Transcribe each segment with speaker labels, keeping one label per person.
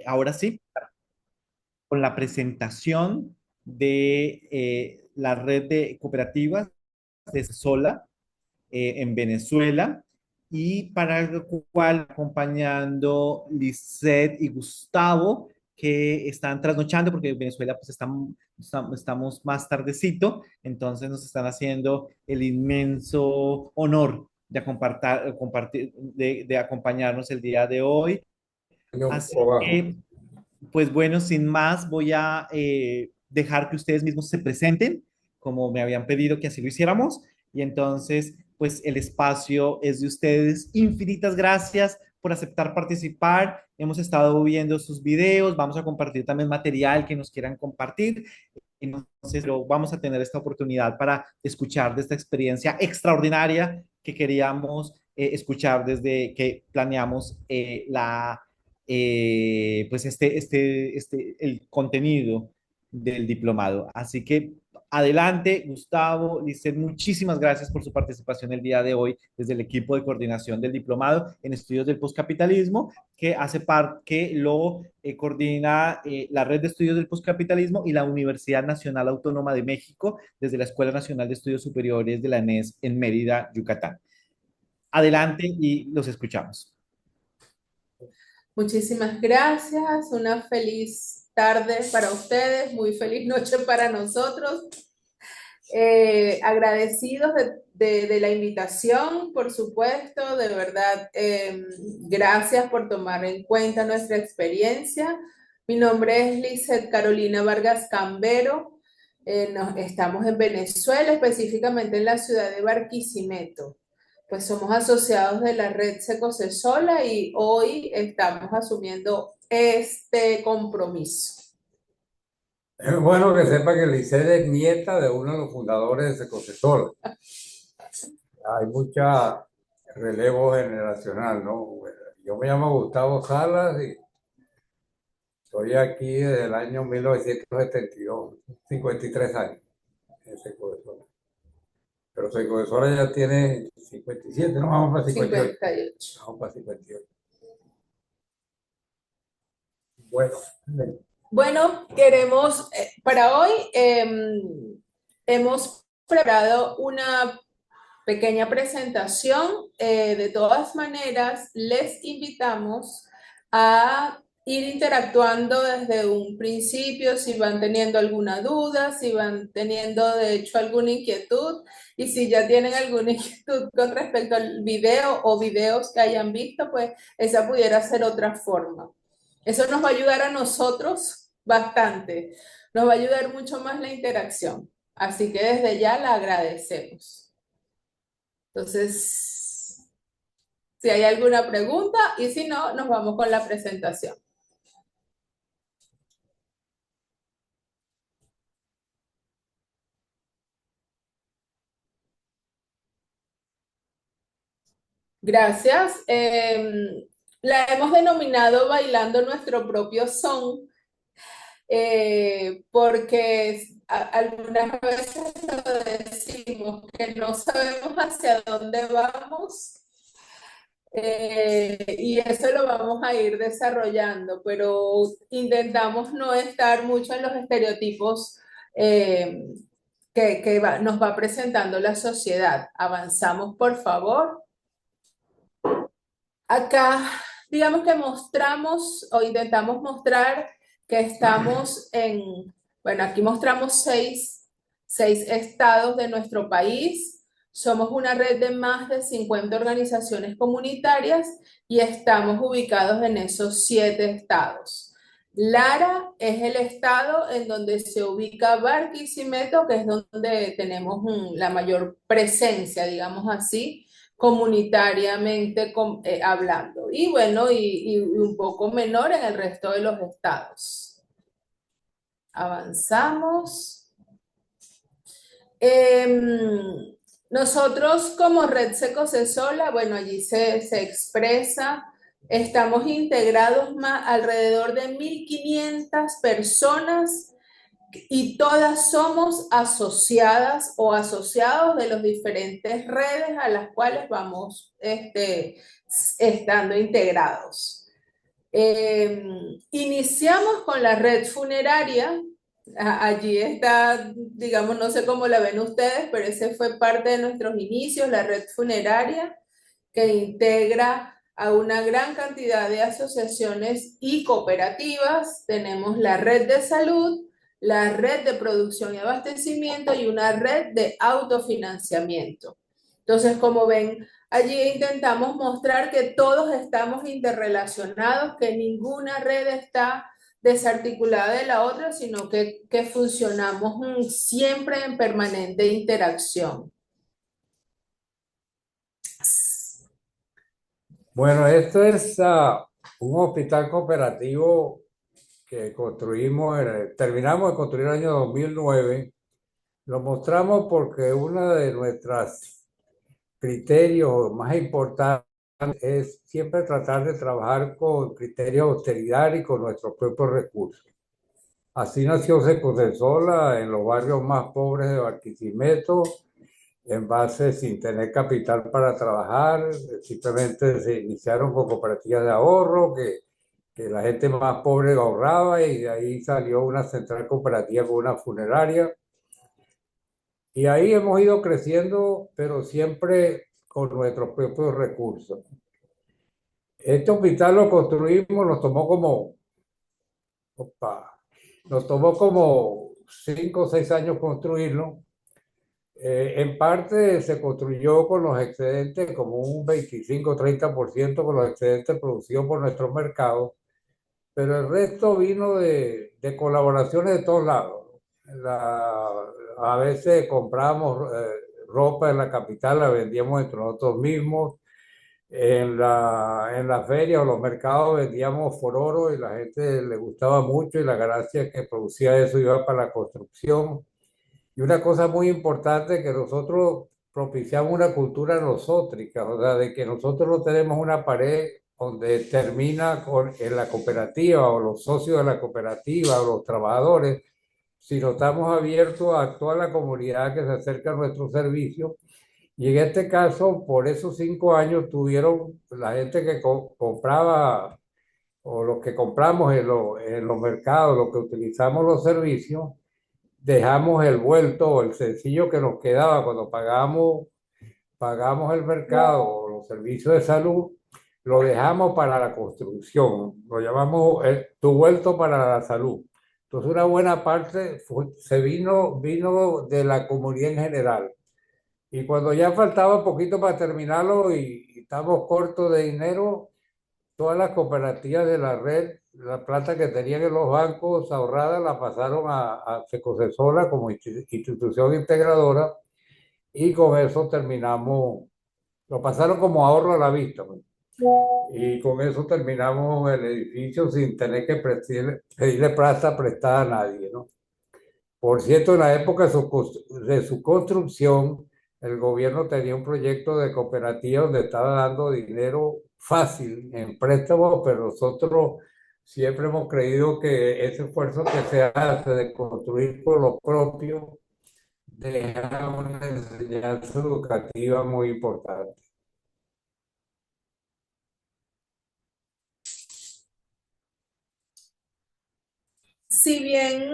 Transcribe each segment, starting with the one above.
Speaker 1: ahora sí, con la presentación de la red de cooperativas de Sola en Venezuela y para el cual acompañando Lisette y Gustavo que están trasnochando porque en Venezuela pues estamos más tardecito, entonces nos están haciendo el inmenso honor de compartir, de acompañarnos el día de hoy. Así
Speaker 2: Trabajo.
Speaker 1: que pues bueno, sin más, voy a dejar que ustedes mismos se presenten, como me habían pedido que así lo hiciéramos. Y entonces, pues el espacio es de ustedes. Infinitas gracias por aceptar participar. Hemos estado viendo sus videos, vamos a compartir también material que nos quieran compartir. Entonces, vamos a tener esta oportunidad para escuchar de esta experiencia extraordinaria que queríamos escuchar desde que planeamos pues el contenido del diplomado. Así que adelante, Gustavo, Lisset, muchísimas gracias por su participación el día de hoy desde el equipo de coordinación del diplomado en estudios del postcapitalismo, que hace parte, que lo coordina la Red de Estudios del Postcapitalismo y la Universidad Nacional Autónoma de México desde la Escuela Nacional de Estudios Superiores de la ENES en Mérida, Yucatán. Adelante y los escuchamos.
Speaker 3: Muchísimas gracias, una feliz tarde para ustedes, muy feliz noche para nosotros. Agradecidos de la invitación, por supuesto, de verdad, gracias por tomar en cuenta nuestra experiencia. Mi nombre es Lizeth Carolina Vargas Cambero, estamos en Venezuela, específicamente en la ciudad de Barquisimeto. Pues somos asociados de la red Secosesola y hoy estamos asumiendo este compromiso.
Speaker 2: Es bueno que sepa que Lisette es nieta de uno de los fundadores de Secosesol. Hay mucha relevo generacional, ¿no? Bueno, yo me llamo Gustavo Salas y estoy aquí desde el año 1972, 53 años en Secosesol. Pero Secosesol ya tiene 57, no, vamos para 58.
Speaker 3: 58.
Speaker 2: Vamos para 58. Bueno,
Speaker 3: Bueno, queremos, para hoy hemos preparado una pequeña presentación. De todas maneras, les invitamos a ir interactuando desde un principio, si van teniendo alguna duda, si van teniendo de hecho alguna inquietud y si ya tienen alguna inquietud con respecto al video o videos que hayan visto, pues esa pudiera ser otra forma. Eso nos va a ayudar a nosotros bastante, nos va a ayudar mucho más la interacción. Así que desde ya la agradecemos. Entonces, si hay alguna pregunta y si no, nos vamos con la presentación. Gracias. La hemos denominado Bailando nuestro propio son, porque algunas veces lo decimos que no sabemos hacia dónde vamos. Y eso lo vamos a ir desarrollando, pero intentamos no estar mucho en los estereotipos nos va presentando la sociedad. Avanzamos, por favor. Acá, digamos que mostramos o intentamos mostrar que estamos bueno, aquí mostramos seis estados de nuestro país. Somos una red de más de 50 organizaciones comunitarias y estamos ubicados en esos 7 estados. Lara es el estado en donde se ubica Barquisimeto, que es donde tenemos la mayor presencia, digamos así, comunitariamente hablando. Y bueno, y un poco menor en el resto de los estados. Avanzamos. Nosotros como Red Secosesola, bueno, allí se expresa, estamos integrados alrededor de 1.500 personas y todas somos asociadas o asociados de las diferentes redes a las cuales vamos estando integrados. Iniciamos con la red funeraria. Allí está, digamos, no sé cómo la ven ustedes, pero ese fue parte de nuestros inicios, la red funeraria, que integra a una gran cantidad de asociaciones y cooperativas. Tenemos la red de salud, la red de producción y abastecimiento y una red de autofinanciamiento. Entonces, como ven, allí intentamos mostrar que todos estamos interrelacionados, que ninguna red está desarticulada de la otra, sino que funcionamos siempre en permanente interacción.
Speaker 2: Bueno, esto es un hospital cooperativo que construimos, terminamos de construir en el año 2009. Lo mostramos porque uno de nuestros criterios más importantes es siempre tratar de trabajar con criterios de austeridad y con nuestros propios recursos. Así nació Secocesola en los barrios más pobres de Barquisimeto, en base sin tener capital para trabajar, simplemente se iniciaron con cooperativas de ahorro, que la gente más pobre ahorraba y de ahí salió una central cooperativa con una funeraria. Y ahí hemos ido creciendo, pero siempre con nuestros propios recursos. Este hospital lo construimos, opa, nos tomó como 5 o 6 años construirlo. En parte se construyó con los excedentes, como un 25 o 30% con los excedentes producidos por nuestros mercados, pero el resto vino de colaboraciones de todos lados. A veces compramos ropa en la capital, la vendíamos entre nosotros mismos. En la feria o los mercados vendíamos fororo y la gente le gustaba mucho y la ganancia que producía eso iba para la construcción. Y una cosa muy importante que nosotros propiciamos una cultura nosótrica, o sea, de que nosotros no tenemos una pared donde termina en la cooperativa o los socios de la cooperativa o los trabajadores, sino estamos abiertos a toda la comunidad que se acerca a nuestros servicios. Y en este caso, por esos 5 años, tuvieron la gente que compraba o los que compramos en los mercados, los que utilizamos los servicios, dejamos el vuelto o el sencillo que nos quedaba cuando pagamos el mercado o los servicios de salud, lo dejamos para la construcción, lo llamamos tu vuelto para la salud. Entonces una buena parte vino de la comunidad en general. Y cuando ya faltaba poquito para terminarlo y estamos cortos de dinero, todas las cooperativas de la red, la plata que tenían en los bancos ahorrada, la pasaron a Secocesola como institución integradora y con eso terminamos, lo pasaron como ahorro a la vista, pues. Y con eso terminamos el edificio sin tener que pedirle plata prestada a nadie, ¿no? Por cierto, en la época de su construcción, el gobierno tenía un proyecto de cooperativa donde estaba dando dinero fácil en préstamos, pero nosotros siempre hemos creído que ese esfuerzo que se hace de construir por lo propio deja una enseñanza educativa muy importante.
Speaker 3: Si bien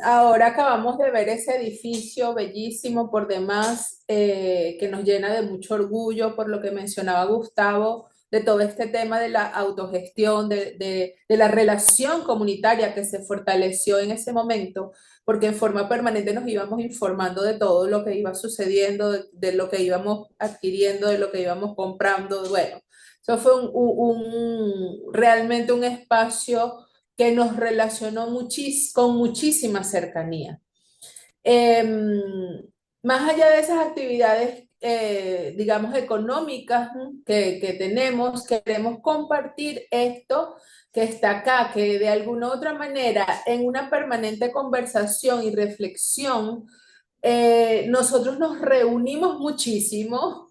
Speaker 3: ahora acabamos de ver ese edificio bellísimo por demás, que nos llena de mucho orgullo por lo que mencionaba Gustavo, de todo este tema de la autogestión, de la relación comunitaria que se fortaleció en ese momento, porque en forma permanente nos íbamos informando de todo lo que iba sucediendo, de lo que íbamos adquiriendo, de lo que íbamos comprando. Bueno, eso fue realmente un espacio que nos relacionó con muchísima cercanía. Más allá de esas actividades, digamos, económicas, que tenemos, queremos compartir esto que está acá, que de alguna u otra manera, en una permanente conversación y reflexión, nosotros nos reunimos muchísimo.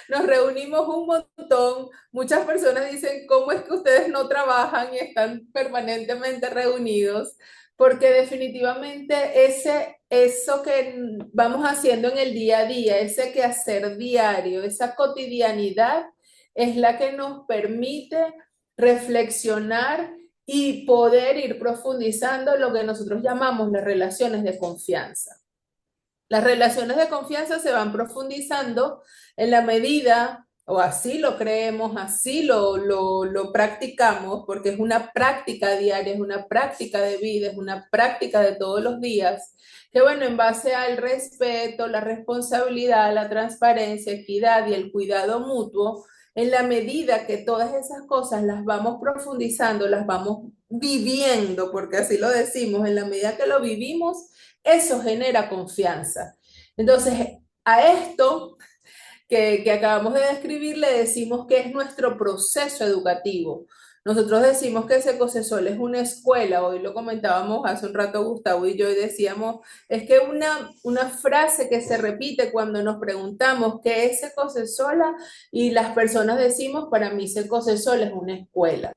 Speaker 3: Nos reunimos un montón. Muchas personas dicen, ¿cómo es que ustedes no trabajan y están permanentemente reunidos? Porque definitivamente eso que vamos haciendo en el día a día, ese quehacer diario, esa cotidianidad, es la que nos permite reflexionar y poder ir profundizando lo que nosotros llamamos las relaciones de confianza. Las relaciones de confianza se van profundizando en la medida, o así lo creemos, así lo practicamos, porque es una práctica diaria, es una práctica de vida, es una práctica de todos los días, que bueno, en base al respeto, la responsabilidad, la transparencia, equidad y el cuidado mutuo, en la medida que todas esas cosas las vamos profundizando, las vamos viviendo, porque así lo decimos, en la medida que lo vivimos, eso genera confianza. Entonces, a esto que acabamos de describir le decimos que es nuestro proceso educativo. Nosotros decimos que Secosesol es una escuela, hoy lo comentábamos hace un rato Gustavo y yo, y decíamos, es que una frase que se repite cuando nos preguntamos qué es Secosesola y las personas decimos, para mí Secosesol es una escuela.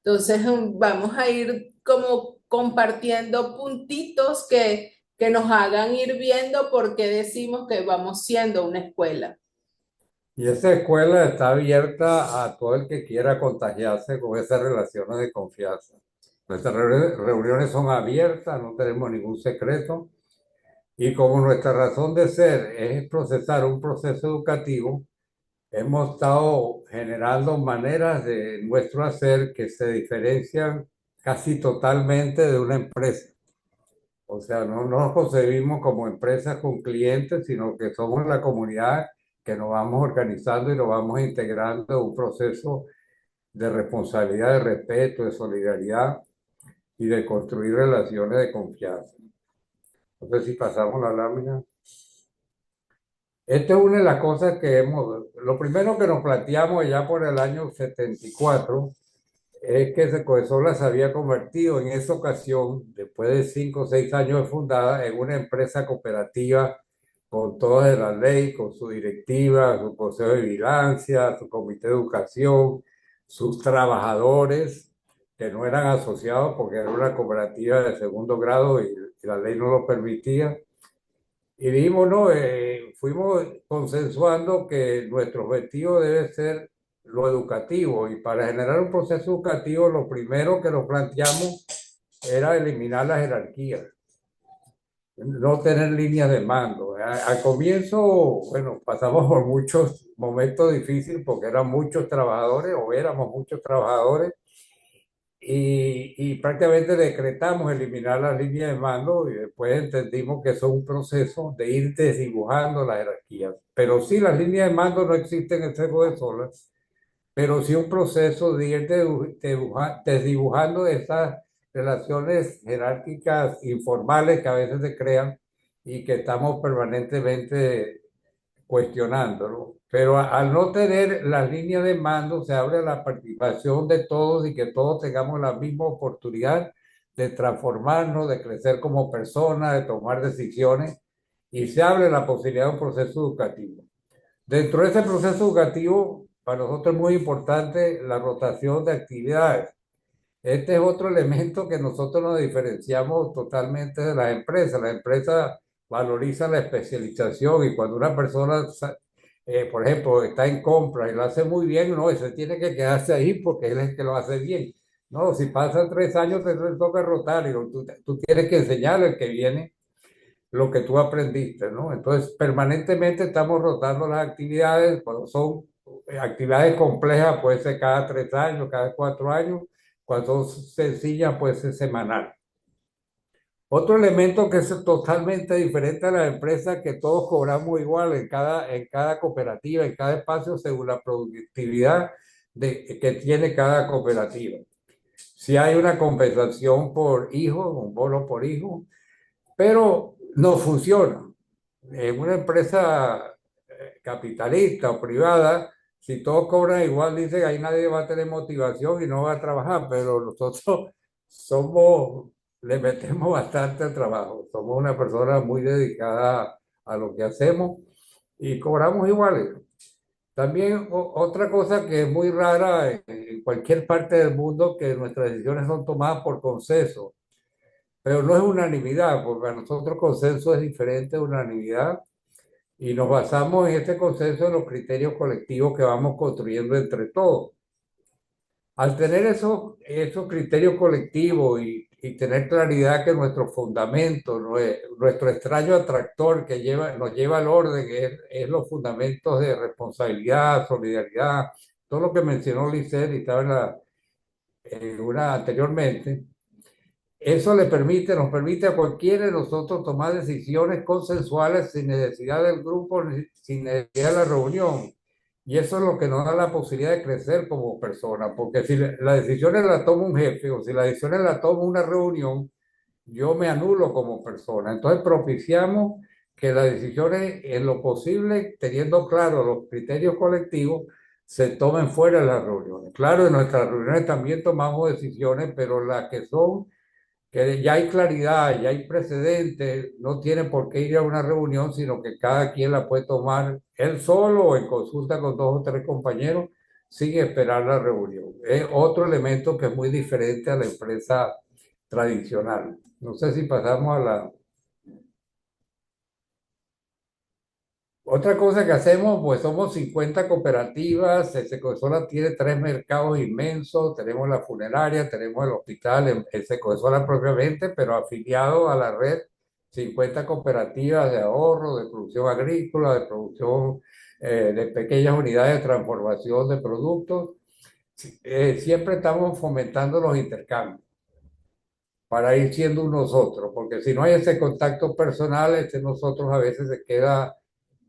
Speaker 3: Entonces vamos a ir como compartiendo puntitos que nos hagan ir viendo por qué decimos que vamos siendo una escuela.
Speaker 2: Y esa escuela está abierta a todo el que quiera contagiarse con esas relaciones de confianza. Nuestras reuniones son abiertas, no tenemos ningún secreto. Y como nuestra razón de ser es procesar un proceso educativo, hemos estado generando maneras de nuestro hacer que se diferencian casi totalmente de una empresa. O sea, no nos concebimos como empresas con clientes, sino que somos la comunidad que nos vamos organizando y nos vamos integrando en un proceso de responsabilidad, de respeto, de solidaridad y de construir relaciones de confianza. No sé si pasamos la lámina. Esta es una de las cosas que lo primero que nos planteamos ya por el año 74 es que Secoesola se había convertido en esa ocasión, después de 5 o 6 años de fundada, en una empresa cooperativa con todas las leyes, con su directiva, su consejo de vigilancia, su comité de educación, sus trabajadores, que no eran asociados porque era una cooperativa de segundo grado y la ley no lo permitía. Y dijimos, no, fuimos consensuando que nuestro objetivo debe ser lo educativo y para generar un proceso educativo lo primero que nos planteamos era eliminar la jerarquía, no tener líneas de mando. Al comienzo, bueno, pasamos por muchos momentos difíciles porque eran muchos trabajadores o éramos muchos trabajadores y prácticamente decretamos eliminar las líneas de mando y después entendimos que eso es un proceso de ir desdibujando la jerarquía. Pero sí, las líneas de mando no existen en Secoesola, pero sí un proceso de ir desdibujando esas relaciones jerárquicas informales que a veces se crean y que estamos permanentemente cuestionando, ¿no? Pero al no tener las líneas de mando, se abre la participación de todos y que todos tengamos la misma oportunidad de transformarnos, de crecer como personas, de tomar decisiones y se abre la posibilidad de un proceso educativo. Dentro de ese proceso educativo, para nosotros es muy importante la rotación de actividades. Este es otro elemento que nosotros nos diferenciamos totalmente de las empresas. Las empresas valorizan la especialización y cuando una persona, por ejemplo, está en compra y lo hace muy bien, no, ese tiene que quedarse ahí porque él es el que lo hace bien. No, si pasan 3 años, te toca rotar y tú tienes que enseñarle al que viene lo que tú aprendiste, ¿no? Entonces, permanentemente estamos rotando las actividades, cuando son actividades complejas, puede ser cada 3 años, cada 4 años, cuando son sencillas, puede ser semanal. Otro elemento que es totalmente diferente a la empresa, que todos cobramos igual en cada cooperativa, en cada espacio, según la productividad que tiene cada cooperativa. Si hay una compensación por hijo, un bono por hijo, pero no funciona. En una empresa capitalista o privada, si todos cobran igual, dice que ahí nadie va a tener motivación y no va a trabajar, pero nosotros somos, le metemos bastante al trabajo, somos una persona muy dedicada a lo que hacemos y cobramos iguales. También otra cosa que es muy rara en cualquier parte del mundo, que nuestras decisiones son tomadas por consenso, pero no es unanimidad, porque para nosotros consenso es diferente de unanimidad y nos basamos en este consenso en los criterios colectivos que vamos construyendo entre todos. Al tener esos criterios colectivos y tener claridad que nuestro fundamento, nuestro extraño atractor que nos lleva al orden, es los fundamentos de responsabilidad, solidaridad, todo lo que mencionó Lisset y estaba en una anteriormente, eso nos permite a cualquiera de nosotros tomar decisiones consensuales sin necesidad del grupo, sin necesidad de la reunión. Y eso es lo que nos da la posibilidad de crecer como persona, porque si las decisiones las toma un jefe o si las decisiones las toma una reunión, yo me anulo como persona. Entonces propiciamos que las decisiones, en lo posible, teniendo claro los criterios colectivos, se tomen fuera de las reuniones. Claro, en nuestras reuniones también tomamos decisiones, pero las que son que ya hay claridad, ya hay precedentes, no tiene por qué ir a una reunión, sino que cada quien la puede tomar él solo o en consulta con dos o tres compañeros sin esperar la reunión. Es otro elemento que es muy diferente a la empresa tradicional. No sé si pasamos a la... Otra cosa que hacemos, pues somos 50 cooperativas, Secosola tiene tres mercados inmensos, tenemos la funeraria, tenemos el hospital, en Secosola propiamente, pero afiliado a la red 50 cooperativas de ahorro, de producción agrícola, de producción de pequeñas unidades de transformación de productos. Siempre estamos fomentando los intercambios para ir siendo un nosotros, porque si no hay ese contacto personal, este nosotros a veces se queda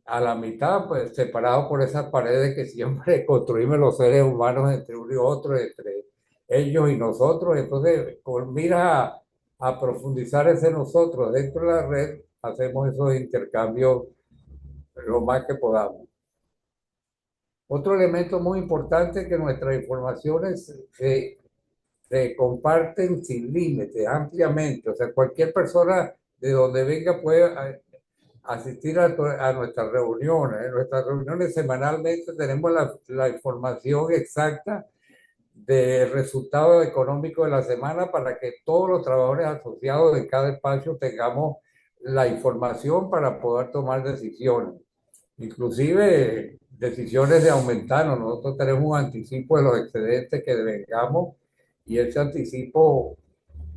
Speaker 2: a la mitad, pues separado por esas paredes que siempre construimos los seres humanos entre uno y otro, entre ellos y nosotros. Entonces, con mira a profundizar ese nosotros dentro de la red, hacemos esos intercambios lo más que podamos. Otro elemento muy importante es que nuestras informaciones se comparten sin límites, ampliamente. O sea, cualquier persona de donde venga puede asistir a nuestras reuniones. En nuestras reuniones semanalmente tenemos la información exacta del resultado económico de la semana para que todos los trabajadores asociados de cada espacio tengamos la información para poder tomar decisiones. Inclusive decisiones de aumentarnos. Nosotros tenemos un anticipo de los excedentes que devengamos y ese anticipo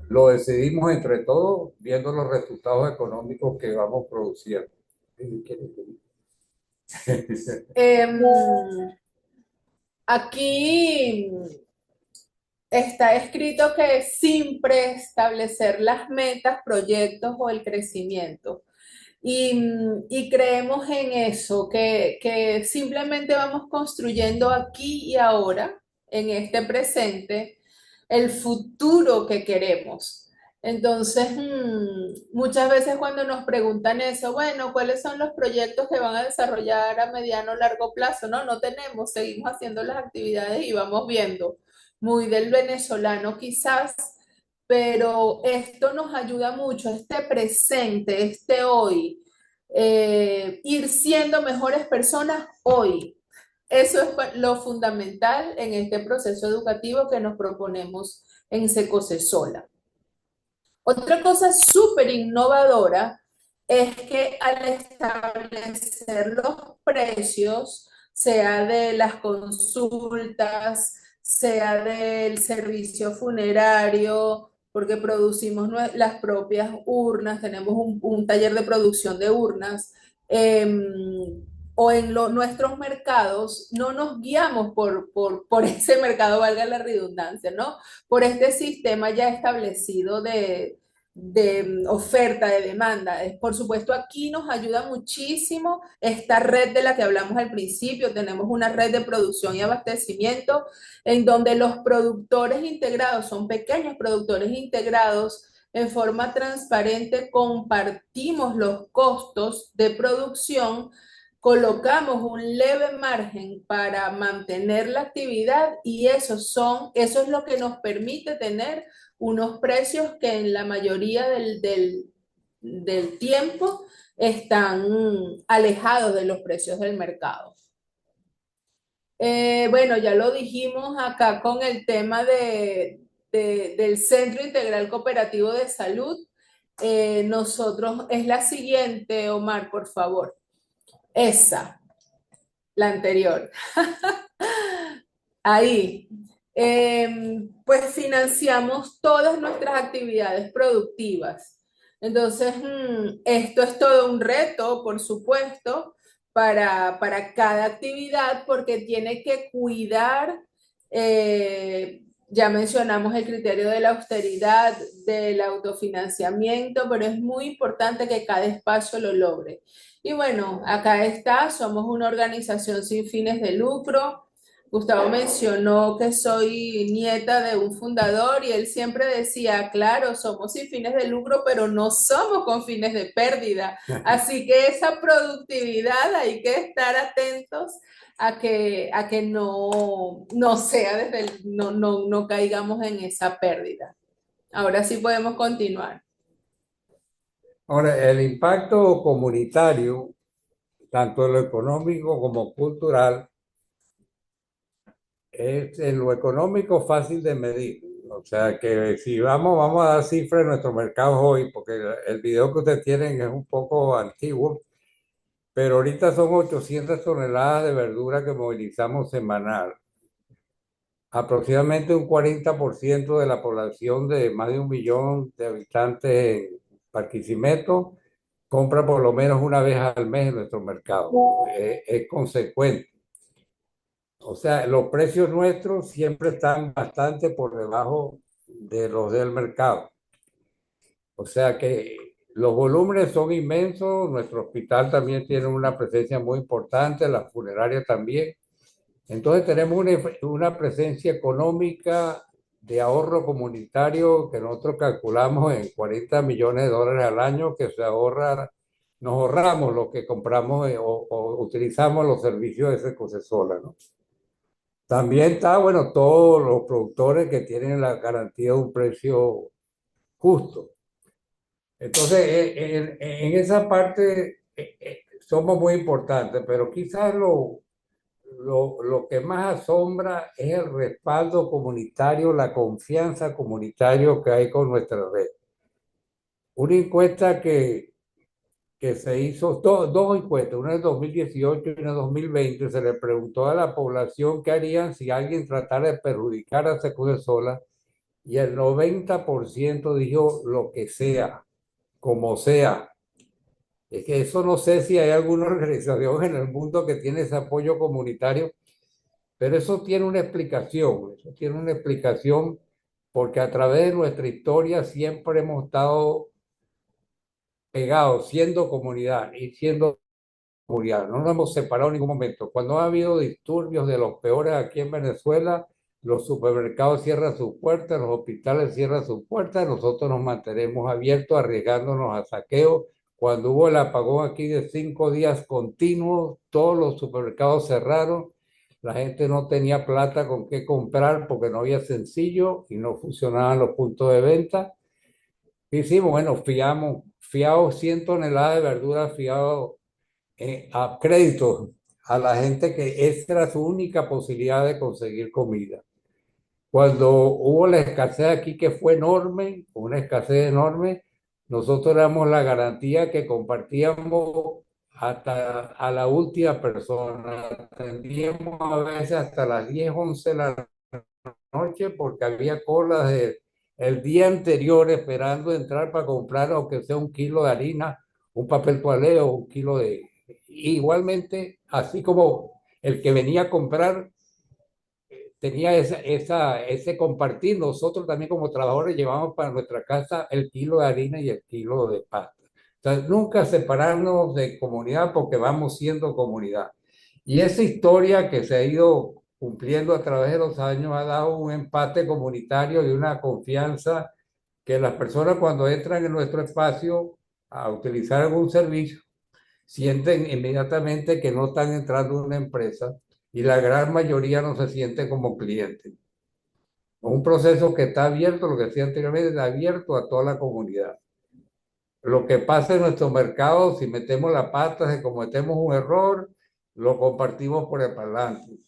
Speaker 2: lo decidimos entre todos viendo los resultados económicos que vamos produciendo.
Speaker 3: Em, Aquí está escrito que sin preestablecer las metas, proyectos o el crecimiento. Y creemos en eso, que simplemente vamos construyendo aquí y ahora, en este presente, el futuro que queremos. Entonces, muchas veces cuando nos preguntan eso, bueno, ¿cuáles son los proyectos que van a desarrollar a mediano o largo plazo? No, no tenemos, seguimos haciendo las actividades y vamos viendo. Muy del venezolano quizás, pero esto nos ayuda mucho, este presente, este hoy, ir siendo mejores personas hoy. Eso es lo fundamental en este proceso educativo que nos proponemos en Secosesola. Otra cosa súper innovadora es que al establecer los precios, sea de las consultas, sea del servicio funerario, porque producimos las propias urnas, tenemos un taller de producción de urnas, o en nuestros mercados, no nos guiamos por ese mercado, valga la redundancia, ¿no? Por este sistema ya establecido de oferta, de demanda. Por supuesto, aquí nos ayuda muchísimo esta red de la que hablamos al principio. Tenemos una red de producción y abastecimiento en donde los productores integrados son pequeños productores integrados. En forma transparente compartimos los costos de producción, colocamos un leve margen para mantener la actividad y eso es lo que nos permite tener unos precios que en la mayoría del tiempo están alejados de los precios del mercado. Bueno, ya lo dijimos acá con el tema del Centro Integral Cooperativo de Salud. Nosotros, es la siguiente, Omar, por favor. Esa, la anterior. Ahí. pues financiamos todas nuestras actividades productivas. Entonces, esto es todo un reto, por supuesto, para cada actividad porque tiene que cuidar, ya mencionamos el criterio de la austeridad, del autofinanciamiento, pero es muy importante que cada espacio lo logre. Y bueno, acá está, somos una organización sin fines de lucro. Gustavo mencionó que soy nieta de un fundador y él siempre decía, claro, somos sin fines de lucro, pero no somos con fines de pérdida. Así que esa productividad hay que estar atentos a que no sea desde no caigamos en esa pérdida. Ahora sí podemos continuar.
Speaker 2: Ahora, el impacto comunitario, tanto en lo económico como cultural, es en lo económico fácil de medir. O sea que si vamos a dar cifras de nuestro mercado hoy, porque el video que ustedes tienen es un poco antiguo, pero ahorita son 800 toneladas de verdura que movilizamos semanal. Aproximadamente un 40% de la población de más de 1 millón de habitantes en Barquisimeto compra por lo menos una vez al mes en nuestro mercado. Es consecuente. O sea, los precios nuestros siempre están bastante por debajo de los del mercado. O sea que los volúmenes son inmensos, nuestro hospital también tiene una presencia muy importante, la funeraria también. Entonces tenemos una presencia económica de ahorro comunitario que nosotros calculamos en 40 millones de dólares al año que se ahorra, nos ahorramos lo que compramos o utilizamos los servicios de ese Secocesola, ¿no? También está, bueno, todos los productores que tienen la garantía de un precio justo. Entonces, en esa parte somos muy importantes, pero quizás lo que más asombra es el respaldo comunitario, la confianza comunitaria que hay con nuestra red. Una encuesta que se hizo, dos encuestas, una en 2018 y una en 2020, se le preguntó a la población qué harían si alguien tratara de perjudicar a Sola y el 90% dijo lo que sea, como sea. Es que eso no sé si hay alguna organización en el mundo que tiene ese apoyo comunitario, pero eso tiene una explicación porque a través de nuestra historia siempre hemos estado pegados, siendo comunidad y siendo comunidad. No nos hemos separado en ningún momento. Cuando ha habido disturbios de los peores aquí en Venezuela, los supermercados cierran sus puertas, los hospitales cierran sus puertas, nosotros nos mantenemos abiertos, arriesgándonos a saqueos. Cuando hubo el apagón aquí de 5 días continuos, todos los supermercados cerraron, la gente no tenía plata con qué comprar porque no había sencillo y no funcionaban los puntos de venta. ¿Qué hicimos? Bueno, fiamos 100 toneladas de verduras fiados a crédito a la gente que esa era su única posibilidad de conseguir comida. Cuando hubo la escasez aquí, que fue enorme, una escasez enorme, nosotros éramos la garantía que compartíamos hasta a la última persona. Atendíamos a veces hasta las 10 11 de la noche porque había colas el día anterior esperando entrar para comprar, aunque sea 1 kilo de harina, un papel toalé o 1 kilo de... Igualmente, así como el que venía a comprar tenía ese compartir. Nosotros también como trabajadores llevamos para nuestra casa el kilo de harina y el kilo de pasta. O sea, nunca separarnos de comunidad porque vamos siendo comunidad. Y esa historia que se ha ido cumpliendo a través de los años ha dado un empate comunitario y una confianza que las personas cuando entran en nuestro espacio a utilizar algún servicio sienten inmediatamente que no están entrando en una empresa y la gran mayoría no se siente como cliente. Es un proceso que está abierto, lo que decía anteriormente, está abierto a toda la comunidad. Lo que pasa en nuestro mercado, si metemos la pata, si cometemos un error, lo compartimos por el parlante.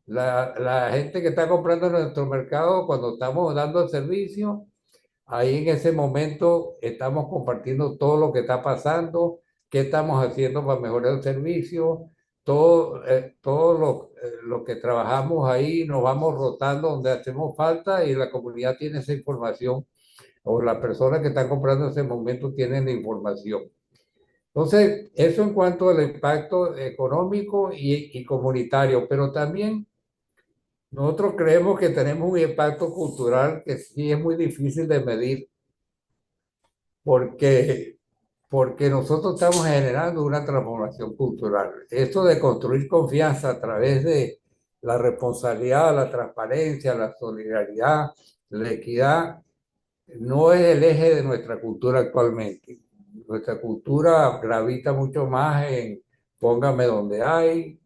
Speaker 2: La gente que está comprando en nuestro mercado, cuando estamos dando el servicio, ahí en ese momento estamos compartiendo todo lo que está pasando, qué estamos haciendo para mejorar el servicio, todo lo que trabajamos ahí, nos vamos rotando donde hacemos falta y la comunidad tiene esa información o las personas que están comprando en ese momento tienen la información. Entonces, eso en cuanto al impacto económico y comunitario, pero también nosotros creemos que tenemos un impacto cultural que sí es muy difícil de medir porque, porque nosotros estamos generando una transformación cultural. Esto de construir confianza a través de la responsabilidad, la transparencia, la solidaridad, la equidad, no es el eje de nuestra cultura actualmente. Nuestra cultura gravita mucho más en póngame donde hay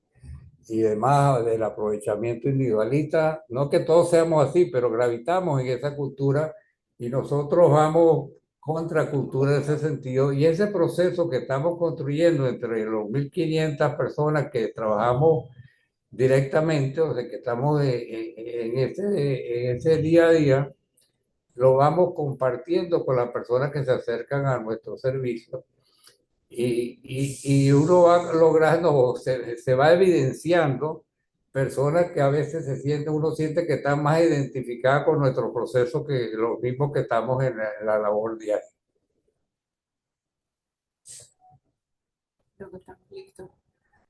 Speaker 2: y demás del aprovechamiento individualista. No que todos seamos así, pero gravitamos en esa cultura y nosotros vamos contra cultura en ese sentido. Y ese proceso que estamos construyendo entre los 1.500 personas que trabajamos directamente, o sea, que estamos en ese día a día, lo vamos compartiendo con las personas que se acercan a nuestro servicio y uno va logrando, se va evidenciando personas que a veces se sienten, uno siente que están más identificadas con nuestro proceso que los mismos que estamos en la labor diaria.
Speaker 3: Creo que estamos listos.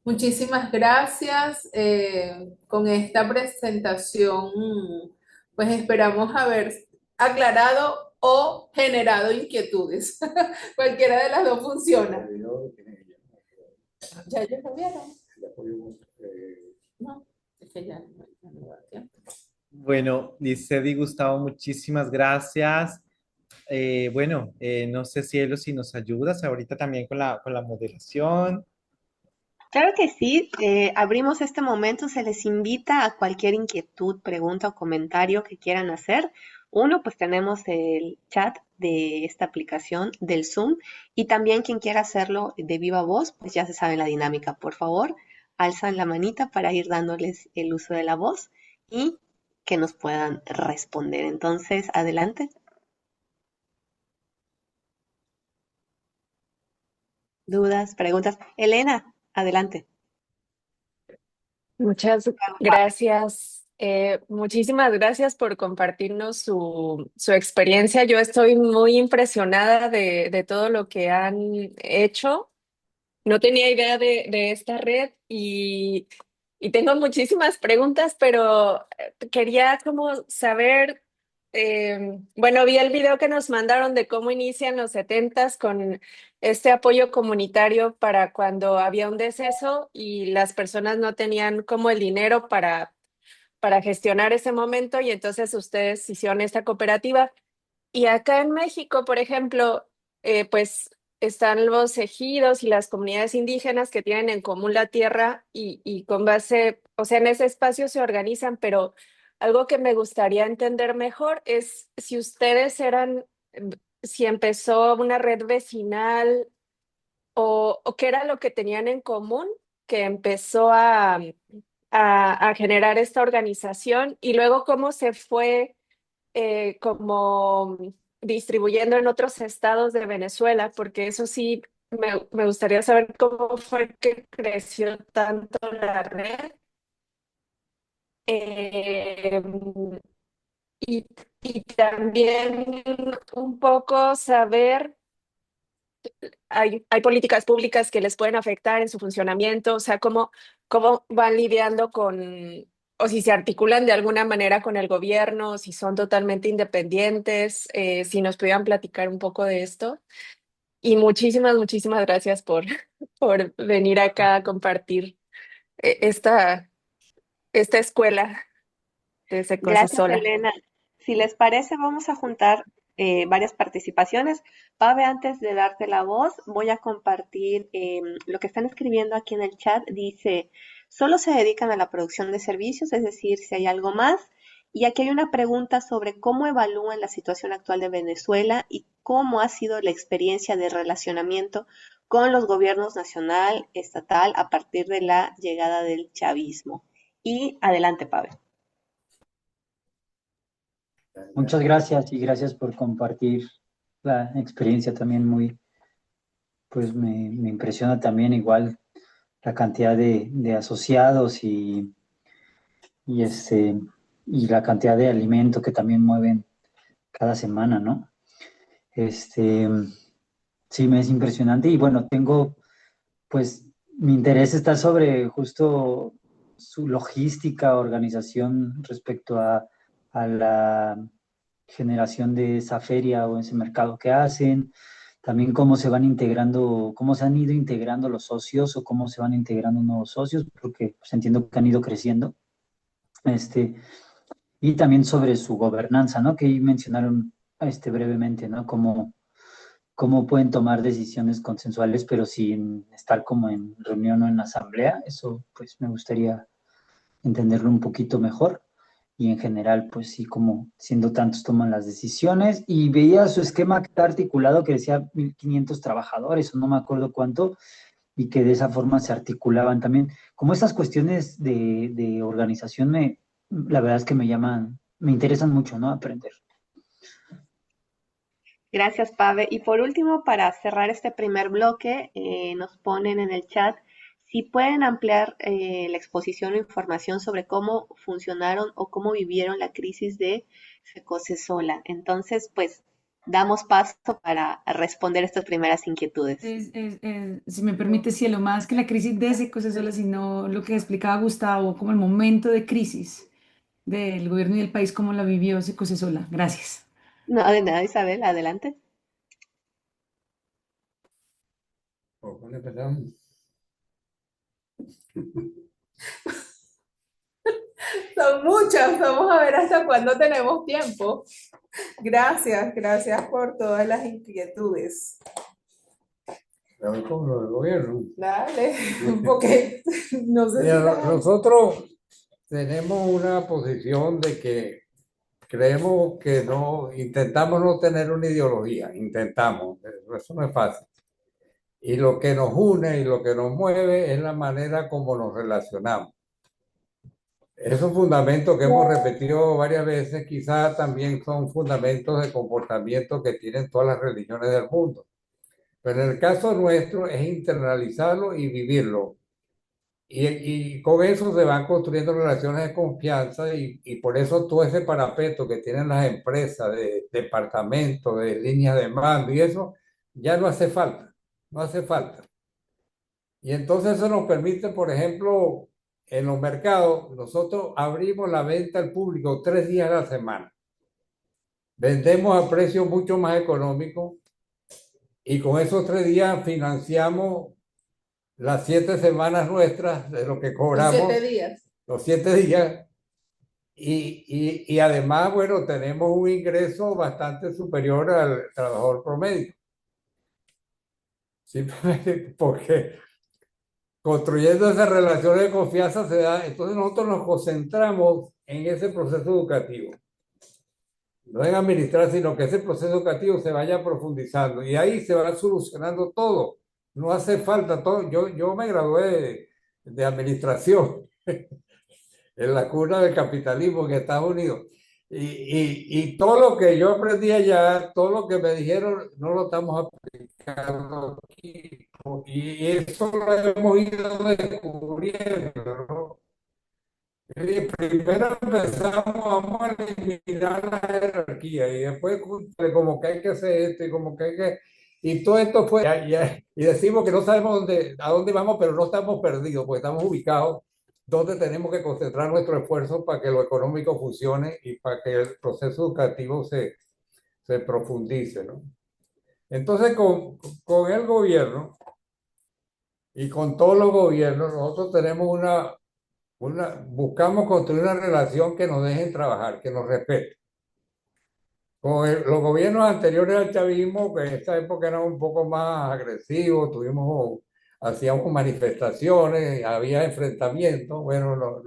Speaker 3: Muchísimas gracias. Con esta presentación, pues esperamos haber aclarado o generado inquietudes. Cualquiera de las dos funciona. ¿Ya ellos lo vieron? No, es que ya no da tiempo.
Speaker 1: Bueno, Lisset y Gustavo, muchísimas gracias. Bueno, no sé, Cielo, si nos ayudas ahorita también con la moderación.
Speaker 4: Claro que sí, abrimos este momento, se les invita a cualquier inquietud, pregunta o comentario que quieran hacer. Uno, pues tenemos el chat de esta aplicación del Zoom y también quien quiera hacerlo de viva voz, pues ya se sabe la dinámica. Por favor, alzan la manita para ir dándoles el uso de la voz y que nos puedan responder. Entonces, adelante. Dudas, preguntas. Elena, adelante.
Speaker 5: Muchas gracias. Muchísimas gracias por compartirnos su experiencia. Yo estoy muy impresionada de todo lo que han hecho. No tenía idea de esta red y tengo muchísimas preguntas, pero quería como saber, bueno, vi el video que nos mandaron de cómo inician los setentas con este apoyo comunitario para cuando había un deceso y las personas no tenían como el dinero para gestionar ese momento y entonces ustedes hicieron esta cooperativa. Y acá en México, por ejemplo, pues están los ejidos y las comunidades indígenas que tienen en común la tierra y con base, o sea, en ese espacio se organizan, pero algo que me gustaría entender mejor es si ustedes eran, si empezó una red vecinal o qué era lo que tenían en común que empezó a generar esta organización y luego cómo se fue como distribuyendo en otros estados de Venezuela, porque eso sí, me gustaría saber cómo fue que creció tanto la red. Eh, y, y también un poco saber, hay políticas públicas que les pueden afectar en su funcionamiento, o sea, cómo van lidiando con, o si se articulan de alguna manera con el gobierno, si son totalmente independientes, si nos pudieran platicar un poco de esto. Y muchísimas gracias por venir acá a compartir esta escuela desde
Speaker 4: Gracias,
Speaker 5: Cosasola.
Speaker 4: Elena. Si les parece, vamos a juntar varias participaciones. Pave, antes de darte la voz, voy a compartir lo que están escribiendo aquí en el chat. Dice, solo se dedican a la producción de servicios, es decir, si hay algo más. Y aquí hay una pregunta sobre cómo evalúan la situación actual de Venezuela y cómo ha sido la experiencia de relacionamiento con los gobiernos nacional, estatal, a partir de la llegada del chavismo. Y adelante, Pave.
Speaker 6: Muchas gracias y gracias por compartir la experiencia también muy, pues me impresiona también igual la cantidad de asociados y y, y la cantidad de alimento que también mueven cada semana, ¿no? Este, sí, me es impresionante y bueno, pues, mi interés está sobre justo su logística, organización respecto a la generación de esa feria o ese mercado que hacen, también cómo se van integrando, cómo se han ido integrando los socios o cómo se van integrando nuevos socios, porque pues, entiendo que han ido creciendo, este, y también sobre su gobernanza, ¿no? Que ahí mencionaron brevemente, ¿no? Cómo pueden tomar decisiones consensuales, pero sin estar como en reunión o en asamblea. Eso, pues, me gustaría entenderlo un poquito mejor. Y en general, pues sí, como siendo tantos toman las decisiones. Y veía su esquema que está articulado que decía 1.500 trabajadores o no me acuerdo cuánto, y que de esa forma se articulaban también. Como esas cuestiones de organización, la verdad es que me interesan mucho, ¿no? Aprender.
Speaker 4: Gracias, Pave. Y por último, para cerrar este primer bloque, nos ponen en el chat si pueden ampliar la exposición o información sobre cómo funcionaron o cómo vivieron la crisis de Secocesola. Entonces, pues, damos paso para responder estas primeras inquietudes.
Speaker 7: Si me permite, Cielo, más que la crisis de Secocesola, sino lo que explicaba Gustavo, como el momento de crisis del gobierno y del país, cómo la vivió Secocesola. Gracias.
Speaker 4: No, de nada, Isabel, adelante.
Speaker 2: ¿Por dónde empezamos?
Speaker 3: Son muchas, vamos a ver hasta cuándo tenemos tiempo. Gracias, gracias por todas las inquietudes.
Speaker 2: A ver, ¿cómo lo del gobierno?
Speaker 3: Dale, porque no sé si
Speaker 2: Mira, nosotros tenemos una posición de que creemos que intentamos no tener una ideología, intentamos, eso no es fácil. Y lo que nos une y lo que nos mueve es la manera como nos relacionamos. Esos fundamentos que hemos repetido varias veces quizás también son fundamentos de comportamiento que tienen todas las religiones del mundo. Pero en el caso nuestro es internalizarlo y vivirlo. Y con eso se van construyendo relaciones de confianza y por eso todo ese parapeto que tienen las empresas de departamentos, de líneas de mando y eso, ya no hace falta, no hace falta. Y entonces eso nos permite, por ejemplo, en los mercados, nosotros abrimos la venta al público 3 días a la semana. Vendemos a precios mucho más económicos y con esos 3 días financiamos las 7 semanas nuestras de lo que cobramos.
Speaker 3: Los 7 días.
Speaker 2: Los 7 días. Y además, bueno, tenemos un ingreso bastante superior al trabajador promedio. Simplemente porque construyendo esas relaciones de confianza se da. Entonces nosotros nos concentramos en ese proceso educativo. No en administrar, sino que ese proceso educativo se vaya profundizando y ahí se va solucionando todo. No hace falta todo. Yo me gradué de administración en la cuna del capitalismo en Estados Unidos. Y todo lo que yo aprendí allá, todo lo que me dijeron, no lo estamos aplicando aquí. Y eso lo hemos ido descubriendo, ¿no? Primero empezamos, vamos a eliminar la jerarquía y después como que hay que hacer esto y como que hay que... Y todo esto fue... y decimos que no sabemos a dónde vamos, pero no estamos perdidos, porque estamos ubicados donde tenemos que concentrar nuestro esfuerzo para que lo económico funcione y para que el proceso educativo se profundice, ¿no? Entonces, con el gobierno y con todos los gobiernos, nosotros tenemos buscamos construir una relación que nos dejen trabajar, que nos respete. Con los gobiernos anteriores al chavismo, que en esta época eran un poco más agresivos, hacíamos manifestaciones, había enfrentamientos, bueno,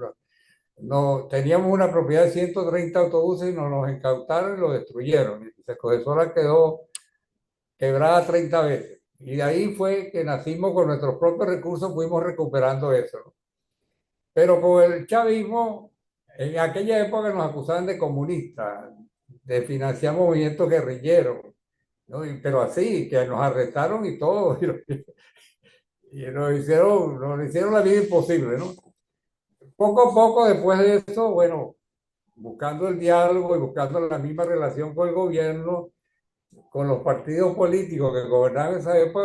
Speaker 2: teníamos una propiedad de 130 autobuses y nos los incautaron y los destruyeron. Y Secocesola quedó quebrada 30 veces. Y de ahí fue que nacimos con nuestros propios recursos, fuimos recuperando eso, ¿no? Pero con el chavismo, en aquella época nos acusaban de comunistas, de financiar movimientos guerrilleros, ¿no? Pero así, que nos arrestaron y todo, y nos hicieron la vida imposible, ¿no? Poco a poco después de eso, bueno, buscando el diálogo y buscando la misma relación con el gobierno, con los partidos políticos que gobernaban esa época,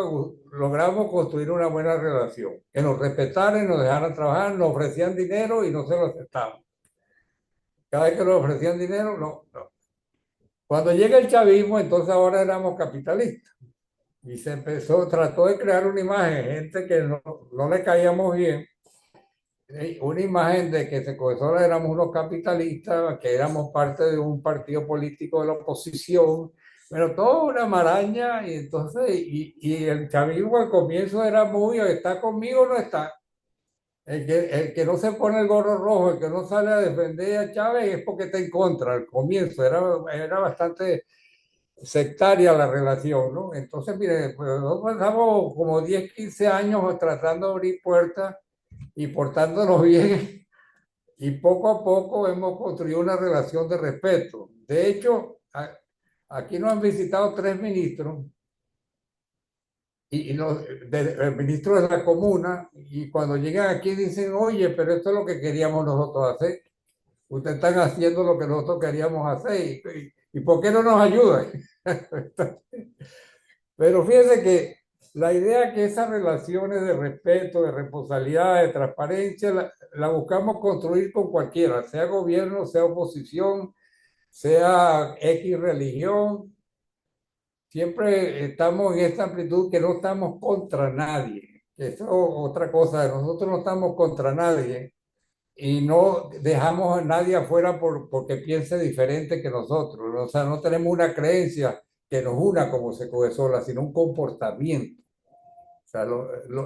Speaker 2: logramos construir una buena relación, que nos respetaran y nos dejaran trabajar, nos ofrecían dinero y no se lo aceptaban. Cada vez que nos ofrecían dinero, no, no. Cuando llega el chavismo, entonces ahora éramos capitalistas. Y se empezó, trató de crear una imagen, gente que no le caíamos bien, una imagen de que Secodesora éramos unos capitalistas, que éramos parte de un partido político de la oposición, pero toda una maraña, y entonces, y el chavismo al comienzo era muy, ¿está conmigo o no está? El que no se pone el gorro rojo, el que no sale a defender a Chávez es porque está en contra. Al comienzo era bastante sectaria la relación, ¿no? Entonces, mire, pues nosotros pasamos como 10 15 años tratando de abrir puertas y portándonos bien, y poco a poco hemos construido una relación de respeto. De hecho, aquí nos han visitado 3 ministros, el ministro de la comuna, y cuando llegan aquí dicen, oye, pero esto es lo que queríamos nosotros hacer. Ustedes están haciendo lo que nosotros queríamos hacer, y ¿por qué no nos ayudan? Pero fíjense que la idea que esas relaciones de respeto, de responsabilidad, de transparencia, la buscamos construir con cualquiera, sea gobierno, sea oposición, sea X religión. Siempre estamos en esta amplitud que no estamos contra nadie. Eso es otra cosa, nosotros no estamos contra nadie y no dejamos a nadie afuera porque piense diferente que nosotros. O sea, no tenemos una creencia que nos una como Secodesola, sino un comportamiento. O sea,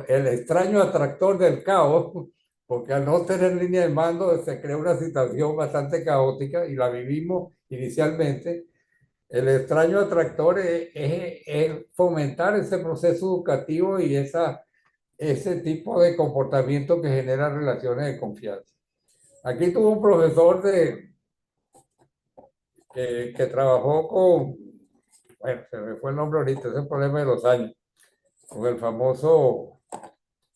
Speaker 2: el extraño atractor del caos, porque al no tener línea de mando se crea una situación bastante caótica y la vivimos inicialmente. El extraño atractor es fomentar ese proceso educativo y ese tipo de comportamiento que genera relaciones de confianza. Aquí tuvo un profesor que trabajó bueno, se me fue el nombre ahorita, es el problema de los años, con el famoso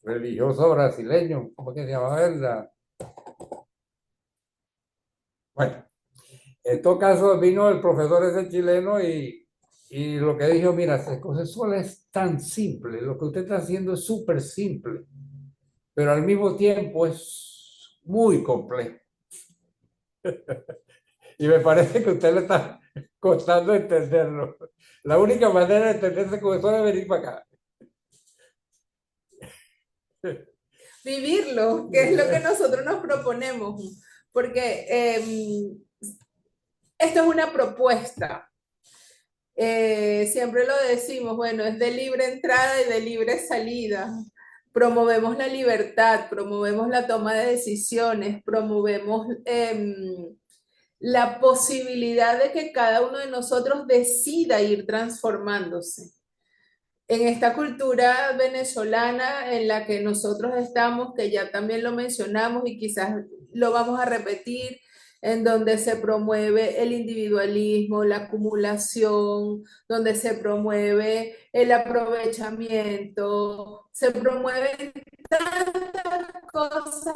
Speaker 2: religioso brasileño, ¿cómo que se llamaba él? Bueno, en todo caso vino el profesor ese chileno y lo que dijo, mira, esa cosa solo es tan simple, lo que usted está haciendo es súper simple, pero al mismo tiempo es muy complejo. Y me parece que a usted le está costando entenderlo. La única manera de entenderse con eso es venir para acá.
Speaker 3: Vivirlo, que es lo que nosotros nos proponemos, porque esto es una propuesta. Siempre lo decimos, bueno, es de libre entrada y de libre salida. Promovemos la libertad, promovemos la toma de decisiones, promovemos la posibilidad de que cada uno de nosotros decida ir transformándose. En esta cultura venezolana en la que nosotros estamos, que ya también lo mencionamos y quizás lo vamos a repetir, en donde se promueve el individualismo, la acumulación, donde se promueve el aprovechamiento, se promueven tantas cosas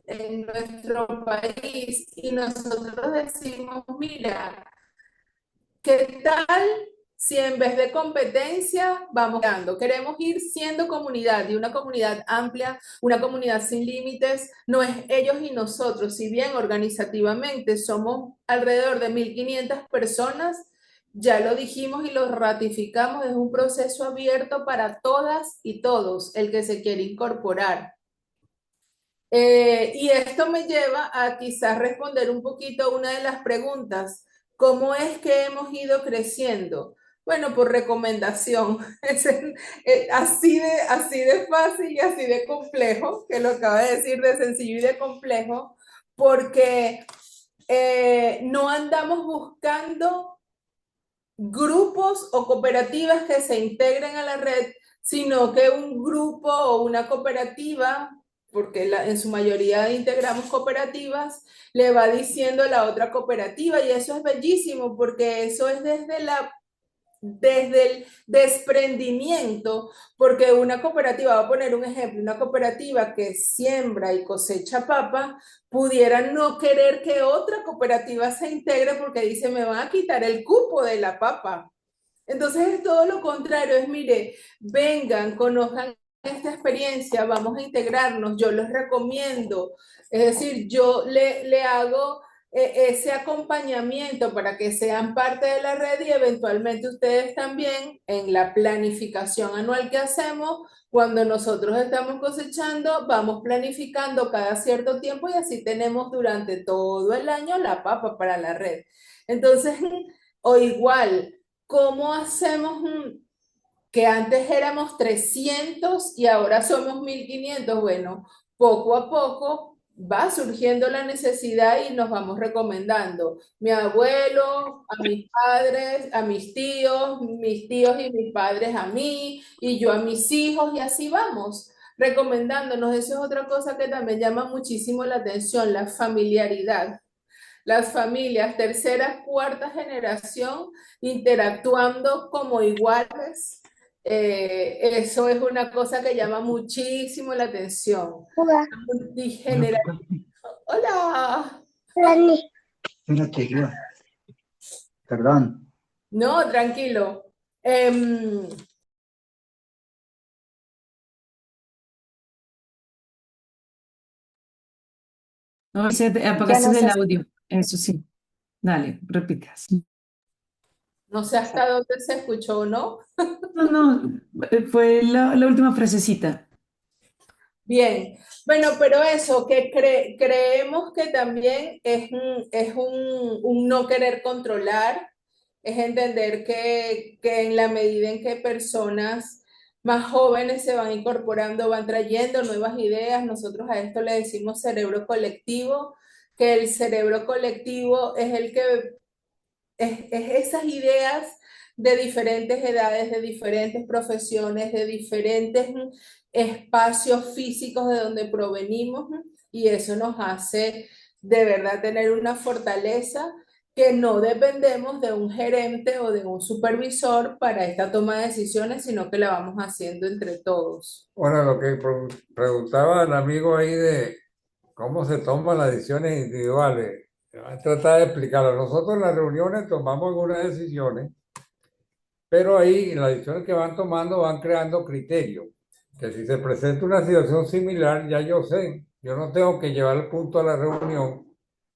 Speaker 3: en nuestro país y nosotros decimos, mira, ¿qué tal si en vez de competencia vamos dando? Queremos ir siendo comunidad y una comunidad amplia, una comunidad sin límites, no es ellos y nosotros, si bien organizativamente somos alrededor de 1.500 personas, ya lo dijimos y lo ratificamos, es un proceso abierto para todas y todos, el que se quiere incorporar. Y esto me lleva a quizás responder un poquito una de las preguntas. ¿Cómo es que hemos ido creciendo? Bueno, por recomendación. Así de fácil y así de complejo, que lo acaba de decir, de sencillo y de complejo, porque no andamos buscando grupos o cooperativas que se integren a la red, sino que un grupo o una cooperativa, porque en su mayoría integramos cooperativas, le va diciendo a la otra cooperativa, y eso es bellísimo, porque eso es desde la desde el desprendimiento, porque una cooperativa, voy a poner un ejemplo, una cooperativa que siembra y cosecha papa, pudiera no querer que otra cooperativa se integre porque dice, me van a quitar el cupo de la papa. Entonces es todo lo contrario, es mire, vengan, conozcan esta experiencia, vamos a integrarnos, yo los recomiendo. Es decir, yo le hago ese acompañamiento para que sean parte de la red y eventualmente ustedes también en la planificación anual que hacemos, cuando nosotros estamos cosechando, vamos planificando cada cierto tiempo y así tenemos durante todo el año la papa para la red. Entonces, o igual, ¿cómo hacemos que antes éramos 300 y ahora somos 1500? Bueno, poco a poco va surgiendo la necesidad y nos vamos recomendando. Mi abuelo, a mis padres, a mis tíos y mis padres a mí, y yo a mis hijos, y así vamos recomendándonos. Eso es otra cosa que también llama muchísimo la atención, la familiaridad. Las familias, tercera, cuarta generación, interactuando como iguales. Eso es una cosa que llama muchísimo la atención.
Speaker 8: Hola.
Speaker 3: Hola.
Speaker 8: Hola.
Speaker 6: Espérate, Gua. Perdón.
Speaker 3: No, tranquilo.
Speaker 7: No,
Speaker 5: Ya
Speaker 7: apagaste
Speaker 5: no
Speaker 7: el
Speaker 5: sé.
Speaker 7: audio, eso sí. Dale, repitas.
Speaker 3: No sé hasta dónde se escuchó, ¿no?
Speaker 7: No, fue la última frasecita.
Speaker 3: Bien, bueno, pero eso, que creemos que también es un no querer controlar, es entender que en la medida en que personas más jóvenes se van incorporando, van trayendo nuevas ideas, nosotros a esto le decimos cerebro colectivo, que el cerebro colectivo es el que es esas ideas de diferentes edades, de diferentes profesiones, de diferentes espacios físicos de donde provenimos, y eso nos hace de verdad tener una fortaleza que no dependemos de un gerente o de un supervisor para esta toma de decisiones, sino que la vamos haciendo entre todos.
Speaker 2: Ahora, lo que preguntaba el amigo ahí de cómo se toman las decisiones individuales, voy a tratar de explicarlo. Nosotros en las reuniones tomamos algunas decisiones, pero ahí en las decisiones que van tomando van creando criterios. Que si se presenta una situación similar, ya yo sé, yo no tengo que llevar el punto a la reunión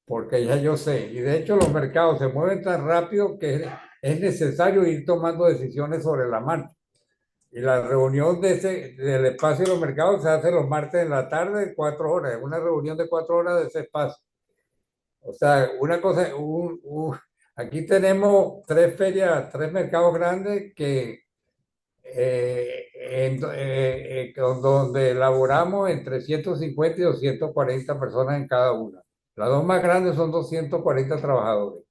Speaker 2: porque ya yo sé. Y de hecho los mercados se mueven tan rápido que es necesario ir tomando decisiones sobre la marcha. Y la reunión del espacio de los mercados se hace los martes en la tarde, 4 horas, una reunión de 4 horas de ese espacio. O sea, una cosa, aquí tenemos 3 mercados grandes que donde elaboramos entre 150 y 240 personas en cada una. Las dos más grandes son 240 trabajadores,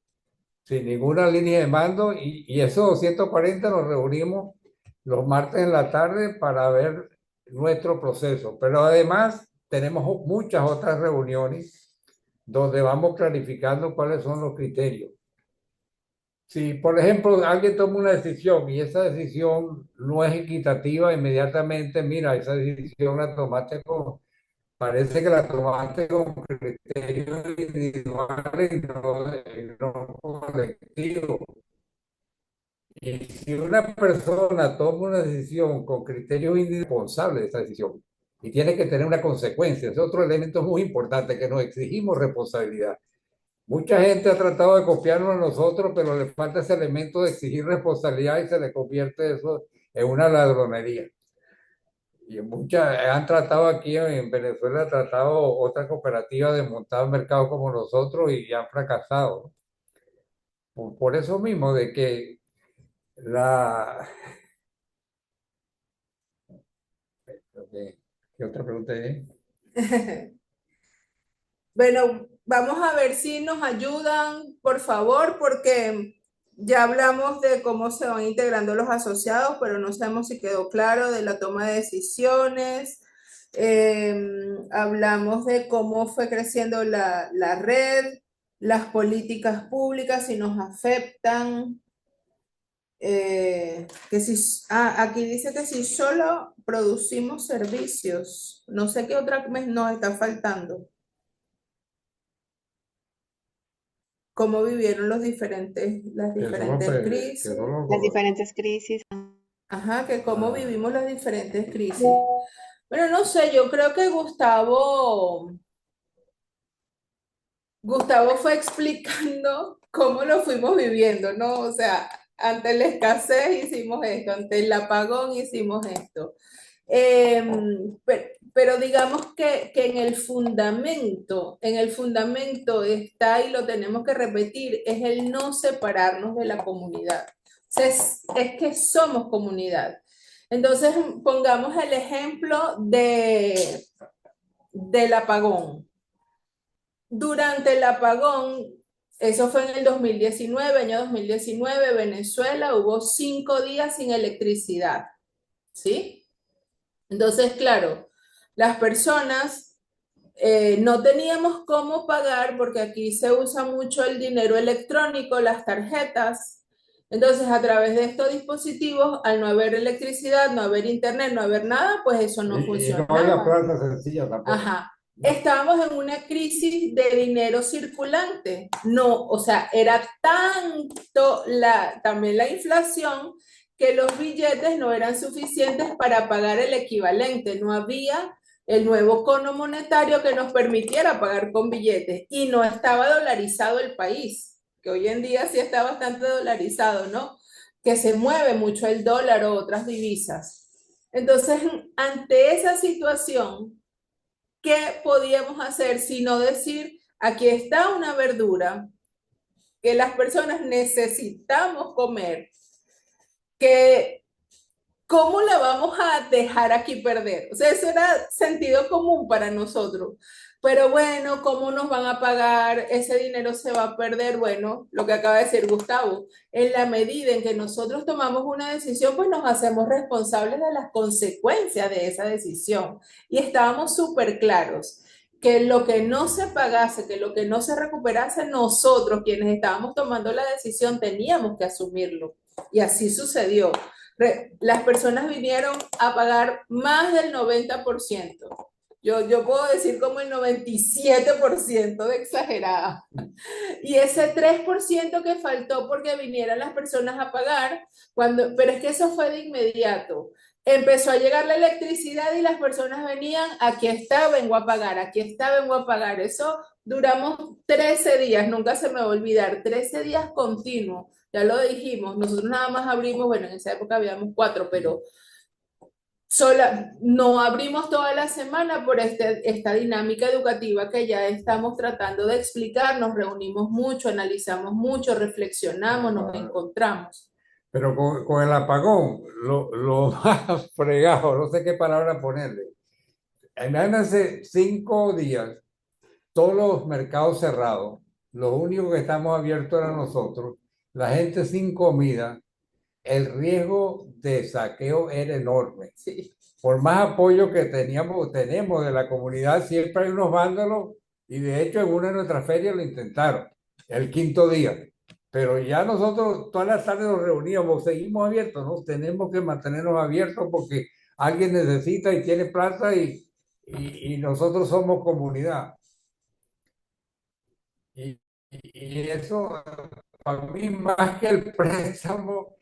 Speaker 2: sin ninguna línea de mando, y esos 240 nos reunimos los martes en la tarde para ver nuestro proceso. Pero además tenemos muchas otras reuniones donde vamos clarificando cuáles son los criterios. Si, por ejemplo, alguien toma una decisión y esa decisión no es equitativa, inmediatamente, mira, esa decisión la tomaste parece que la tomaste con criterios individuales y no colectivos. Y si una persona toma una decisión con criterios irresponsables de esa decisión y tiene que tener una consecuencia, es otro elemento muy importante que nos exigimos responsabilidad. Mucha gente ha tratado de copiarnos a nosotros, pero le falta ese elemento de exigir responsabilidad y se le convierte eso en una ladronería. Y muchas han tratado aquí en Venezuela, han tratado otras cooperativas de montar un mercado como nosotros y han fracasado. Por eso mismo, de que la... ¿Qué otra pregunta es?
Speaker 3: Bueno, vamos a ver si nos ayudan, por favor, porque ya hablamos de cómo se van integrando los asociados, pero no sabemos si quedó claro de la toma de decisiones. Hablamos de cómo fue creciendo la red, las políticas públicas, si nos afectan. que si, aquí dice que si solo producimos servicios, no sé qué otra nos está faltando. ¿Cómo vivieron las
Speaker 2: Que
Speaker 3: diferentes crisis?
Speaker 4: Las diferentes crisis.
Speaker 3: Ajá, que cómo
Speaker 2: Ah.
Speaker 3: vivimos las diferentes crisis. Bueno, no sé, yo creo que Gustavo fue explicando cómo lo fuimos viviendo, ¿no? O sea, ante la escasez hicimos esto, ante el apagón hicimos esto. Pero digamos que en el fundamento está, y lo tenemos que repetir, es el no separarnos de la comunidad. O sea, es que somos comunidad. Entonces, pongamos el ejemplo del apagón. Durante el apagón, eso fue en el 2019, año 2019, Venezuela hubo 5 días sin electricidad, ¿sí? Entonces, claro, las personas no teníamos cómo pagar porque aquí se usa mucho el dinero electrónico, las tarjetas. Entonces, a través de estos dispositivos, al no haber electricidad, no haber internet, no haber nada, pues eso no
Speaker 2: Y no
Speaker 3: funcionaba.
Speaker 2: hay la plata sencilla tampoco.
Speaker 3: Ajá. Estábamos en una crisis de dinero circulante. No, o sea, era tanto también la inflación que los billetes no eran suficientes para pagar el equivalente. No había el nuevo cono monetario que nos permitiera pagar con billetes y no estaba dolarizado el país, que hoy en día sí está bastante dolarizado, ¿no? Que se mueve mucho el dólar o otras divisas. Entonces, ante esa situación, ¿qué podíamos hacer sino decir, aquí está una verdura que las personas necesitamos comer, que cómo la vamos a dejar aquí perder? O sea, eso era sentido común para nosotros. Pero bueno, ¿cómo nos van a pagar? Ese dinero se va a perder. Bueno, lo que acaba de decir Gustavo, en la medida en que nosotros tomamos una decisión, pues nos hacemos responsables de las consecuencias de esa decisión. Y estábamos súper claros que lo que no se pagase, que lo que no se recuperase, nosotros quienes estábamos tomando la decisión teníamos que asumirlo. Y así sucedió. Las personas vinieron a pagar más del 90%. Yo puedo decir como el 97% de exagerada. Y ese 3% que faltó porque vinieran las personas a pagar, pero es que eso fue de inmediato. Empezó a llegar la electricidad y las personas venían, aquí está, vengo a pagar, aquí está, vengo a pagar. Eso duramos 13 días, nunca se me va a olvidar, 13 días continuos. Ya lo dijimos, nosotros nada más abrimos, bueno, en esa época habíamos 4, pero no abrimos toda la semana por esta dinámica educativa que ya estamos tratando de explicar. Nos reunimos mucho, analizamos mucho, reflexionamos, nos encontramos.
Speaker 2: Pero con el apagón, lo más fregado, no sé qué palabra ponerle. Imagínense 5 días, todos los mercados cerrados, lo único que estamos abiertos era nosotros, la gente sin comida, el riesgo de saqueo era enorme.
Speaker 3: Sí.
Speaker 2: Por más apoyo que tenemos de la comunidad, siempre hay unos vándalos, y de hecho en una de nuestras ferias lo intentaron, el 5.º día. Pero ya nosotros todas las tardes nos reuníamos, seguimos abiertos, ¿no? Tenemos que mantenernos abiertos porque alguien necesita y tiene plata y nosotros somos comunidad. Y eso, para mí, más que el préstamo,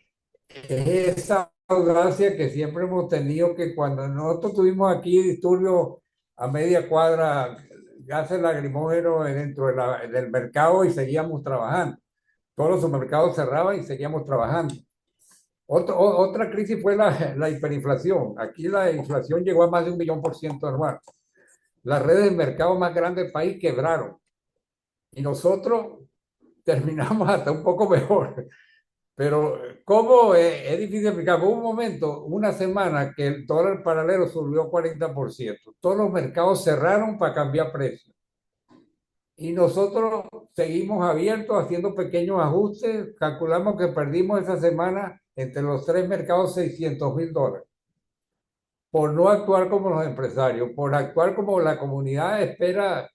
Speaker 2: es esa audacia que siempre hemos tenido, que cuando nosotros tuvimos aquí disturbios a media cuadra, gases lacrimógenos dentro del mercado, y seguíamos trabajando. Todos los supermercados cerraban y seguíamos trabajando. Otra crisis fue la hiperinflación. Aquí la inflación llegó a más de 1.000.000% anual. Las redes de mercado más grandes del país quebraron y nosotros terminamos hasta un poco mejor. Pero ¿cómo? Es difícil explicar. Hubo un momento, una semana, que el dólar paralelo subió 40%. Todos los mercados cerraron para cambiar precios. Y nosotros seguimos abiertos, haciendo pequeños ajustes. Calculamos que perdimos esa semana entre los 3 mercados $600.000 por no actuar como los empresarios, por actuar como la comunidad espera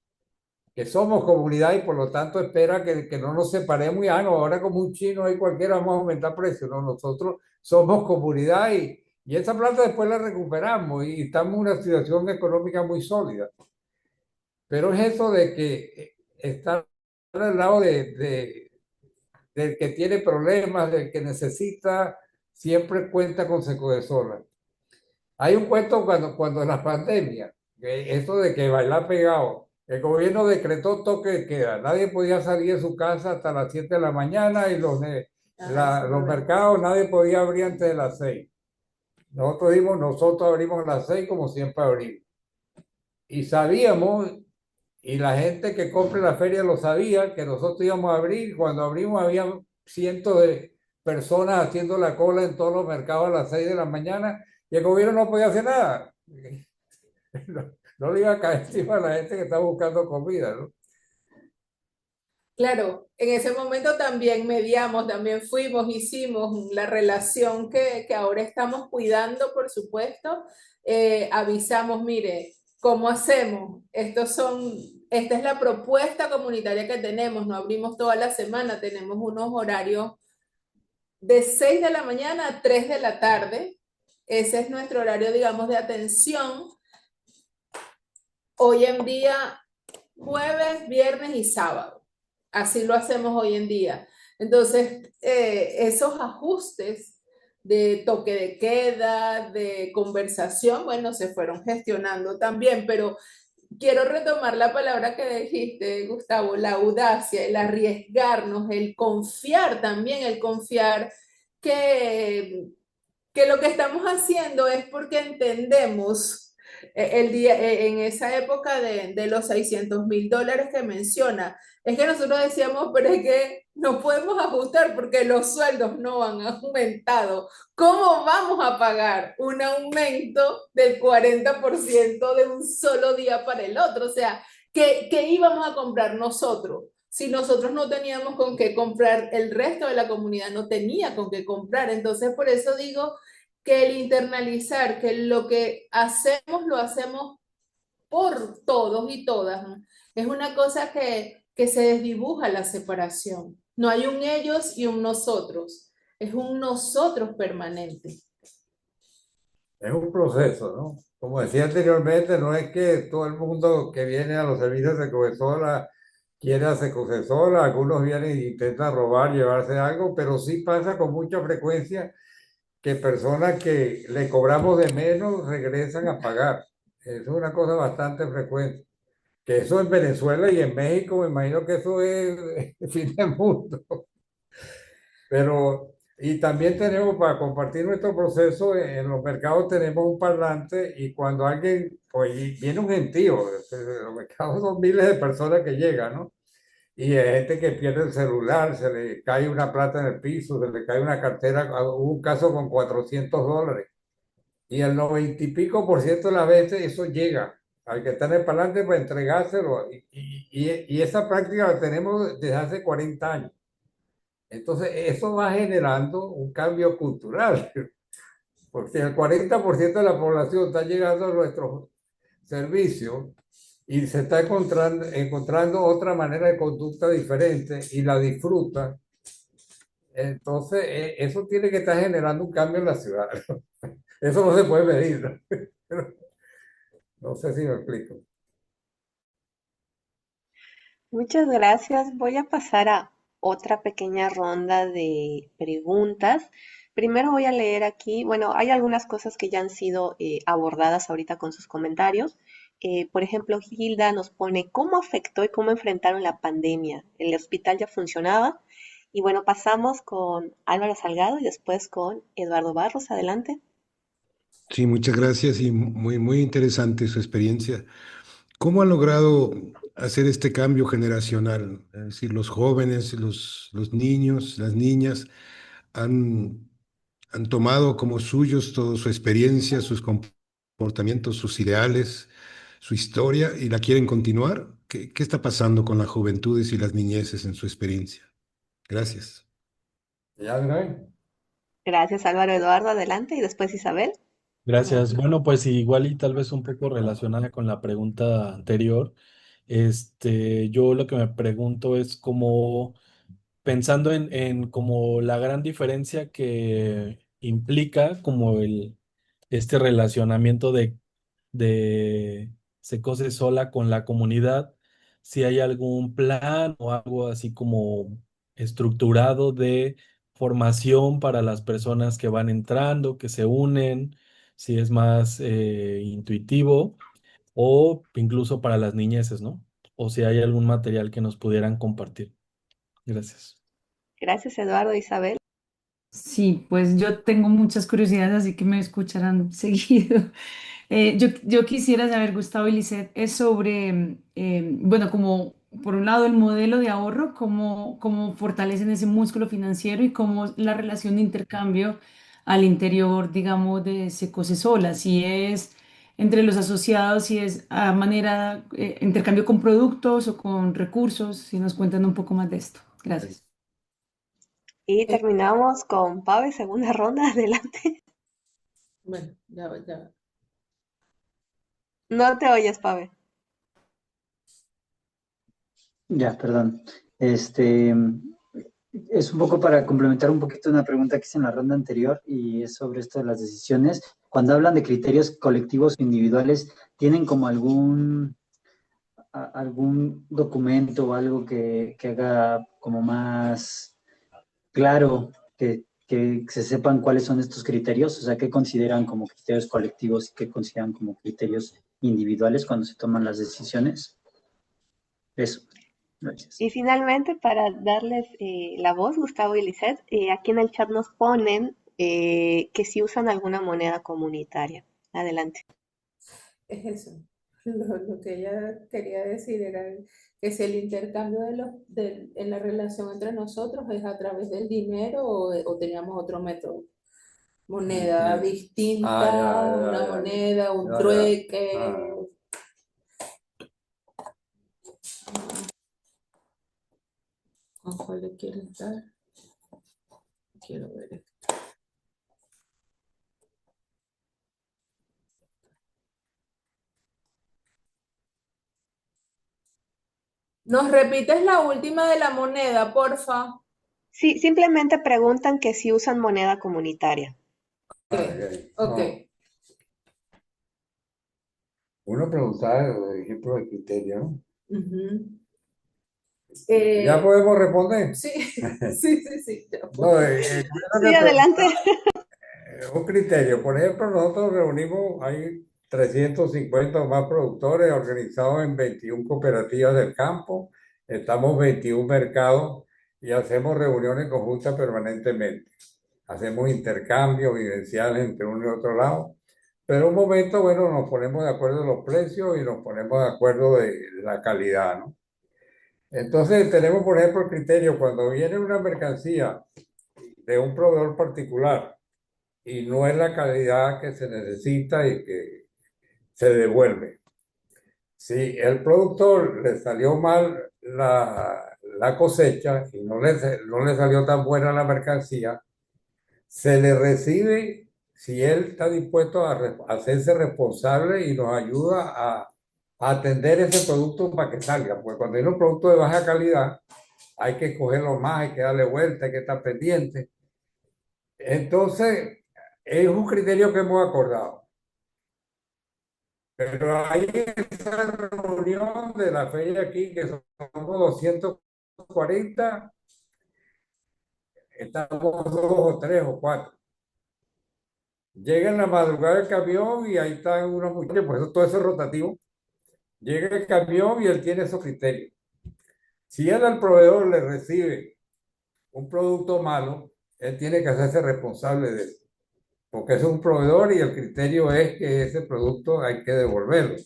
Speaker 2: que somos comunidad y por lo tanto espera que no nos separemos y, no, ahora como un chino y cualquiera vamos a aumentar precios. No, nosotros somos comunidad y esa plata después la recuperamos y estamos en una situación económica muy sólida. Pero es eso de que estar al lado del que tiene problemas, del que necesita, siempre cuenta con Secodesola. Hay un cuento cuando en la pandemia, que esto de que bailar pegado, el gobierno decretó toque de queda, nadie podía salir de su casa hasta las 7 de la mañana y los mercados nadie podía abrir antes de las 6. Nosotros abrimos a las 6 como siempre abrimos. Y sabíamos, y la gente que compra en la feria lo sabía, que nosotros íbamos a abrir. Cuando abrimos había cientos de personas haciendo la cola en todos los mercados a las 6 de la mañana y el gobierno no podía hacer nada. No le iba a caer encima a la gente que estaba buscando comida, ¿no?
Speaker 3: Claro, en ese momento también mediamos, también fuimos, hicimos la relación que ahora estamos cuidando, por supuesto. Avisamos, mire, ¿cómo hacemos? Esta es la propuesta comunitaria que tenemos, no abrimos toda la semana, tenemos unos horarios de 6 de la mañana a 3 de la tarde. Ese es nuestro horario, digamos, de atención. Hoy en día, jueves, viernes y sábado. Así lo hacemos hoy en día. Entonces, esos ajustes de toque de queda, de conversación, bueno, se fueron gestionando también, pero quiero retomar la palabra que dijiste, Gustavo, la audacia, el arriesgarnos, el confiar también, el confiar que, que lo que estamos haciendo es porque entendemos en esa época de los $600,000 que menciona, es que nosotros decíamos, pero es que no podemos ajustar porque los sueldos no han aumentado. ¿Cómo vamos a pagar un aumento del 40% de un solo día para el otro? O sea, ¿qué íbamos a comprar nosotros? Si nosotros no teníamos con qué comprar, el resto de la comunidad no tenía con qué comprar. Entonces, por eso digo que el internalizar que lo que hacemos lo hacemos por todos y todas, ¿no? Es una cosa que se desdibuja la separación. No hay un ellos y un nosotros, es un nosotros permanente.
Speaker 2: Es un proceso, ¿no? Como decía anteriormente, no es que todo el mundo que viene a los servicios de Cogesola quiera hacer Cogesola, algunos vienen e intentan robar, llevarse algo, pero sí pasa con mucha frecuencia que personas que le cobramos de menos regresan a pagar. Eso es una cosa bastante frecuente. Que eso en Venezuela y en México, me imagino que eso es el fin del mundo. Pero, y también tenemos para compartir nuestro proceso, en los mercados tenemos un parlante y cuando alguien, pues viene un gentío, los mercados son miles de personas que llegan, ¿no? Y hay gente que pierde el celular, se le cae una plata en el piso, se le cae una cartera, hubo un caso con $400. Y el 90 y pico por ciento de las veces eso llega al que está en el parlante para entregárselo. Y esa práctica la tenemos desde hace 40 años. Entonces, eso va generando un cambio cultural, porque el 40% de la población está llegando a nuestros servicios y se está encontrando otra manera de conducta diferente y la disfruta. Entonces, eso tiene que estar generando un cambio en la ciudad. Eso no se puede medir, ¿no? No sé si me explico.
Speaker 4: Muchas gracias. Voy a pasar a otra pequeña ronda de preguntas. Primero voy a leer aquí, bueno, hay algunas cosas que ya han sido abordadas ahorita con sus comentarios. Por ejemplo, Gilda nos pone, ¿cómo afectó y cómo enfrentaron la pandemia? ¿El hospital ya funcionaba? Y bueno, pasamos con Álvaro Salgado y después con Eduardo Barros. Adelante.
Speaker 8: Sí, muchas gracias y muy, muy interesante su experiencia. ¿Cómo han logrado hacer este cambio generacional? Es decir, los jóvenes, los niños, las niñas han, han tomado como suyos toda su experiencia, sus comportamientos, sus ideales, su historia y la quieren continuar. ¿Qué está pasando con las juventudes y las niñeces en su experiencia? Gracias.
Speaker 2: ¿Ya, Adrián?
Speaker 4: Gracias, Álvaro. Eduardo, adelante y después Isabel.
Speaker 9: Gracias. Bueno, pues igual y tal vez un poco relacionada con la pregunta anterior, Yo lo que me pregunto es como pensando en como la gran diferencia que implica como este relacionamiento de Se Cose Sola con la comunidad, si hay algún plan o algo así como estructurado de formación para las personas que van entrando, que se unen, si es más intuitivo o incluso para las niñeces, ¿no? O si hay algún material que nos pudieran compartir. Gracias.
Speaker 4: Gracias, Eduardo, Isabel.
Speaker 7: Sí, pues yo tengo muchas curiosidades, así que me escucharán seguido. Yo quisiera saber, Gustavo y Lisette, es sobre, bueno, como por un lado el modelo de ahorro, cómo fortalecen ese músculo financiero y cómo la relación de intercambio al interior, digamos, de Secosesola, si es entre los asociados, si es a manera, intercambio con productos o con recursos, si nos cuentan un poco más de esto. Gracias.
Speaker 4: Y
Speaker 3: Eh,
Speaker 4: terminamos con Pave, segunda ronda, adelante.
Speaker 3: bueno, ya.
Speaker 4: No te oyes, Pave.
Speaker 6: Ya, perdón. Este es un poco para complementar un poquito una pregunta que hice en la ronda anterior y es sobre esto de las decisiones. Cuando hablan de criterios colectivos o individuales, ¿tienen como algún documento o algo que haga como más claro que se sepan cuáles son estos criterios? O sea, ¿qué consideran como criterios colectivos y qué consideran como criterios individuales cuando se toman las decisiones? Eso, gracias.
Speaker 4: Y finalmente, para darles la voz, Gustavo y Lisette, aquí en el chat nos ponen que si usan alguna moneda comunitaria. Adelante.
Speaker 3: Es eso. Lo que ella quería decir era que si el intercambio en la relación entre nosotros es a través del dinero o teníamos otro método.
Speaker 2: No
Speaker 3: Moneda
Speaker 2: entiendo. Ah, ya,
Speaker 3: distinta, una
Speaker 2: ya, ya,
Speaker 3: moneda, un
Speaker 2: ya, ya.
Speaker 3: trueque.
Speaker 2: Ah,
Speaker 3: ¿Con cuál le quieres dar? Quiero ver. ¿Nos repites la última de la moneda, porfa?
Speaker 4: Sí, simplemente preguntan que si usan moneda comunitaria.
Speaker 3: Ok,
Speaker 2: ok.
Speaker 3: ok.
Speaker 2: No, uno preguntaba, por ejemplo, el criterio, ¿no?
Speaker 3: Ujú.
Speaker 2: Ya podemos responder.
Speaker 3: Sí, sí, ya
Speaker 2: No,
Speaker 3: puedo.
Speaker 2: yo
Speaker 4: Sí,
Speaker 2: que
Speaker 4: adelante.
Speaker 2: un criterio. Por ejemplo, nosotros reunimos, hay 350 o más productores organizados en 21 cooperativas del campo. Estamos 21 mercados y hacemos reuniones conjuntas permanentemente. Hacemos intercambios vivenciales entre uno y otro lado. Pero un momento, bueno, nos ponemos de acuerdo en los precios y nos ponemos de acuerdo de la calidad, ¿no? Entonces tenemos, por ejemplo, el criterio, cuando viene una mercancía de un proveedor particular y no es la calidad que se necesita y que se devuelve. Si el productor le salió mal la cosecha y no le salió tan buena la mercancía, se le recibe si él está dispuesto a hacerse responsable y nos ayuda a atender ese producto para que salga. Porque cuando hay un producto de baja calidad, hay que escogerlo más, hay que darle vuelta, hay que estar pendiente. Entonces, es un criterio que hemos acordado. Pero hay esa reunión de la feria aquí, que somos 240, estamos dos o tres o cuatro. Llega en la madrugada el camión y ahí están unos muchachos, por eso todo eso es rotativo. Llega el camión y él tiene esos criterios. Si él al proveedor le recibe un producto malo, él tiene que hacerse responsable de eso, porque es un proveedor y el criterio es que ese producto hay que devolverlo.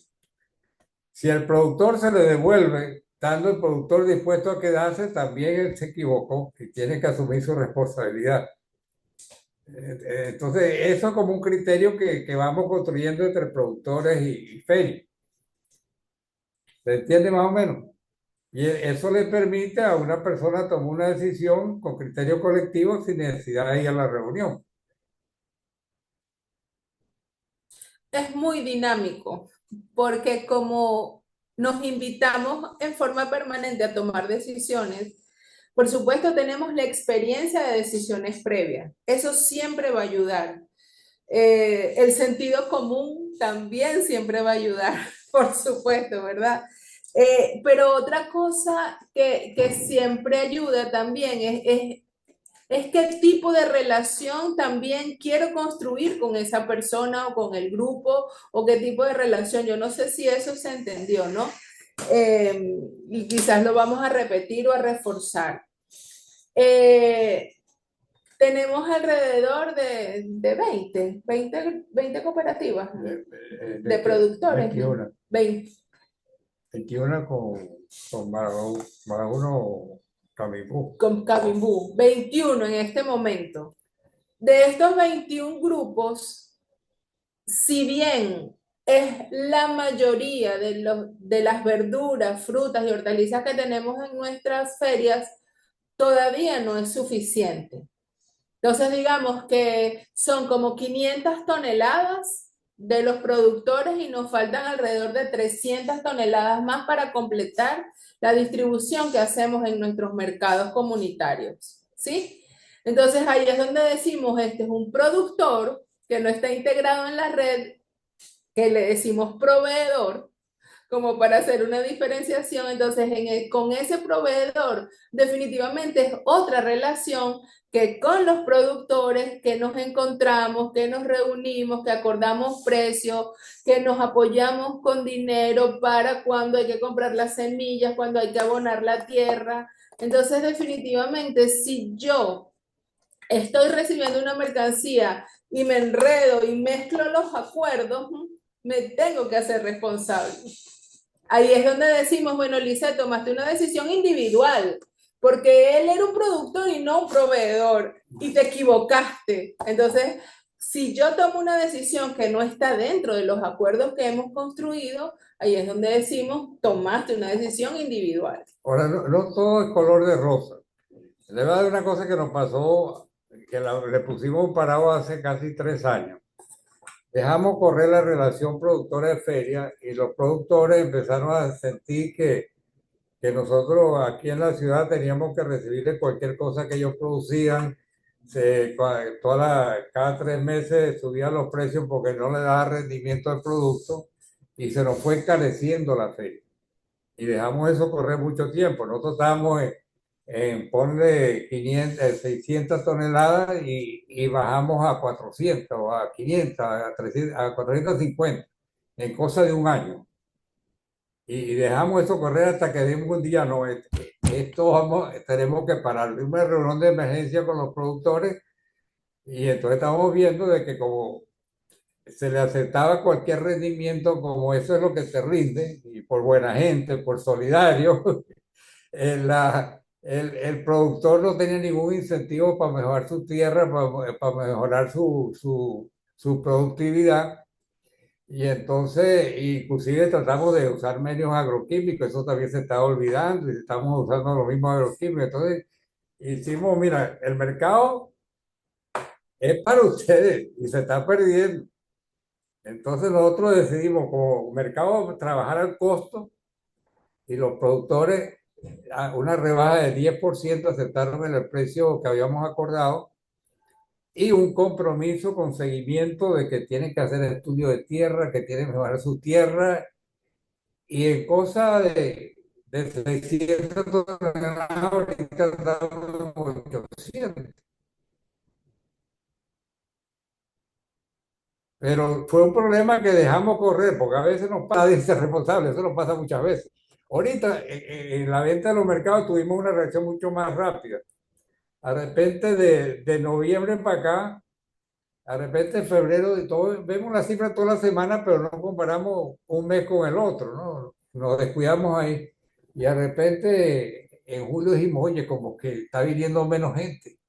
Speaker 2: Si el productor se le devuelve, estando el productor dispuesto a quedarse, también él se equivocó y tiene que asumir su responsabilidad. Entonces, eso es como un criterio que vamos construyendo entre productores y ferias. ¿Se entiende más o menos? Y eso le permite a una persona tomar una decisión con criterio colectivo sin necesidad de ir a la reunión.
Speaker 3: Es muy dinámico, porque como nos invitamos en forma permanente a tomar decisiones. Por supuesto, tenemos la experiencia de decisiones previas. Eso siempre va a ayudar. El sentido común también siempre va a ayudar, por supuesto, ¿verdad? Pero otra cosa que siempre ayuda también es qué tipo de relación también quiero construir con esa persona o con el grupo, o qué tipo de relación. Yo no sé si eso se entendió, ¿no? Y quizás lo vamos a repetir o a reforzar. Tenemos alrededor de 20 cooperativas de productores.
Speaker 2: 21.
Speaker 3: 20.
Speaker 2: 21 con Baraguno Cabibú.
Speaker 3: Con Cabimbu, 21 en este momento. De estos 21 grupos, si bien es la mayoría de las verduras, frutas y hortalizas que tenemos en nuestras ferias, todavía no es suficiente. Entonces, digamos que son como 500 toneladas de los productores y nos faltan alrededor de 300 toneladas más para completar la distribución que hacemos en nuestros mercados comunitarios, ¿sí? Entonces, ahí es donde decimos, este es un productor que no está integrado en la red, que le decimos proveedor, como para hacer una diferenciación. Entonces, con ese proveedor definitivamente es otra relación que con los productores, que nos encontramos, que nos reunimos, que acordamos precios, que nos apoyamos con dinero para cuando hay que comprar las semillas, cuando hay que abonar la tierra. Entonces, definitivamente, si yo estoy recibiendo una mercancía y me enredo y mezclo los acuerdos, me tengo que hacer responsable. Ahí es donde decimos, bueno, Lisa, tomaste una decisión individual, porque él era un productor y no un proveedor, y te equivocaste. Entonces, si yo tomo una decisión que no está dentro de los acuerdos que hemos construido, ahí es donde decimos, tomaste una decisión individual.
Speaker 2: Ahora, no todo es color de rosa. Le voy a dar una cosa que nos pasó, que le pusimos un parado hace casi 3 años. Dejamos correr la relación productora de feria y los productores empezaron a sentir que nosotros aquí en la ciudad teníamos que recibirle cualquier cosa que ellos producían. Cada 3 meses subían los precios porque no le daba rendimiento al producto y se nos fue encareciendo la feria. Y dejamos eso correr mucho tiempo. Nosotros estábamos ponle 600 toneladas y bajamos a 400, a 500, a 300, a 450 en cosa de un año. Y dejamos eso correr hasta que dimos un día, no, esto tenemos que parar. Una reunión de emergencia con los productores y entonces estamos viendo de que como se le aceptaba cualquier rendimiento, como eso es lo que te rinde, y por buena gente, por solidario, el productor no tenía ningún incentivo para mejorar su tierra, para mejorar su productividad. Y entonces, inclusive tratamos de usar medios agroquímicos, eso también se está olvidando, y estamos usando los mismos agroquímicos. Entonces, hicimos, mira, el mercado es para ustedes y se está perdiendo. Entonces nosotros decidimos como mercado trabajar al costo y los productores una rebaja de 10% aceptaron en el precio que habíamos acordado y un compromiso con seguimiento de que tienen que hacer estudio de tierra, que tienen que mejorar su tierra y en cosa de 600 toneladas ahorita estamos en 800. Pero fue un problema que dejamos correr, porque a veces nos pasa, nadie es responsable, eso nos pasa muchas veces. Ahorita, en la venta de los mercados tuvimos una reacción mucho más rápida. De repente, de noviembre para acá, de repente, en febrero, de todo, vemos la cifra toda la semana, pero no comparamos un mes con el otro, ¿no? Nos descuidamos ahí. Y de repente, en julio dijimos, oye, como que está viniendo menos gente.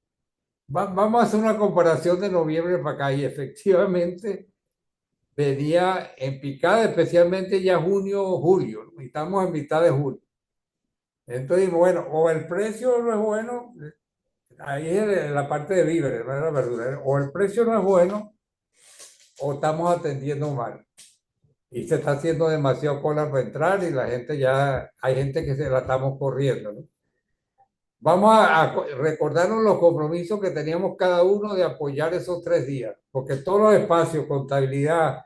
Speaker 2: Vamos a hacer una comparación de noviembre para acá y efectivamente venía en picada, especialmente ya junio, julio, ¿no? Y estamos en mitad de julio. Entonces, bueno, o el precio no es bueno, ahí es la parte de víveres, no es la verdura, o el precio no es bueno o estamos atendiendo mal. y se está haciendo demasiado cola para entrar y la gente ya, hay gente que se la estamos corriendo, ¿no? Vamos a recordarnos los compromisos que teníamos cada uno de apoyar esos 3 días, porque todos los espacios, contabilidad,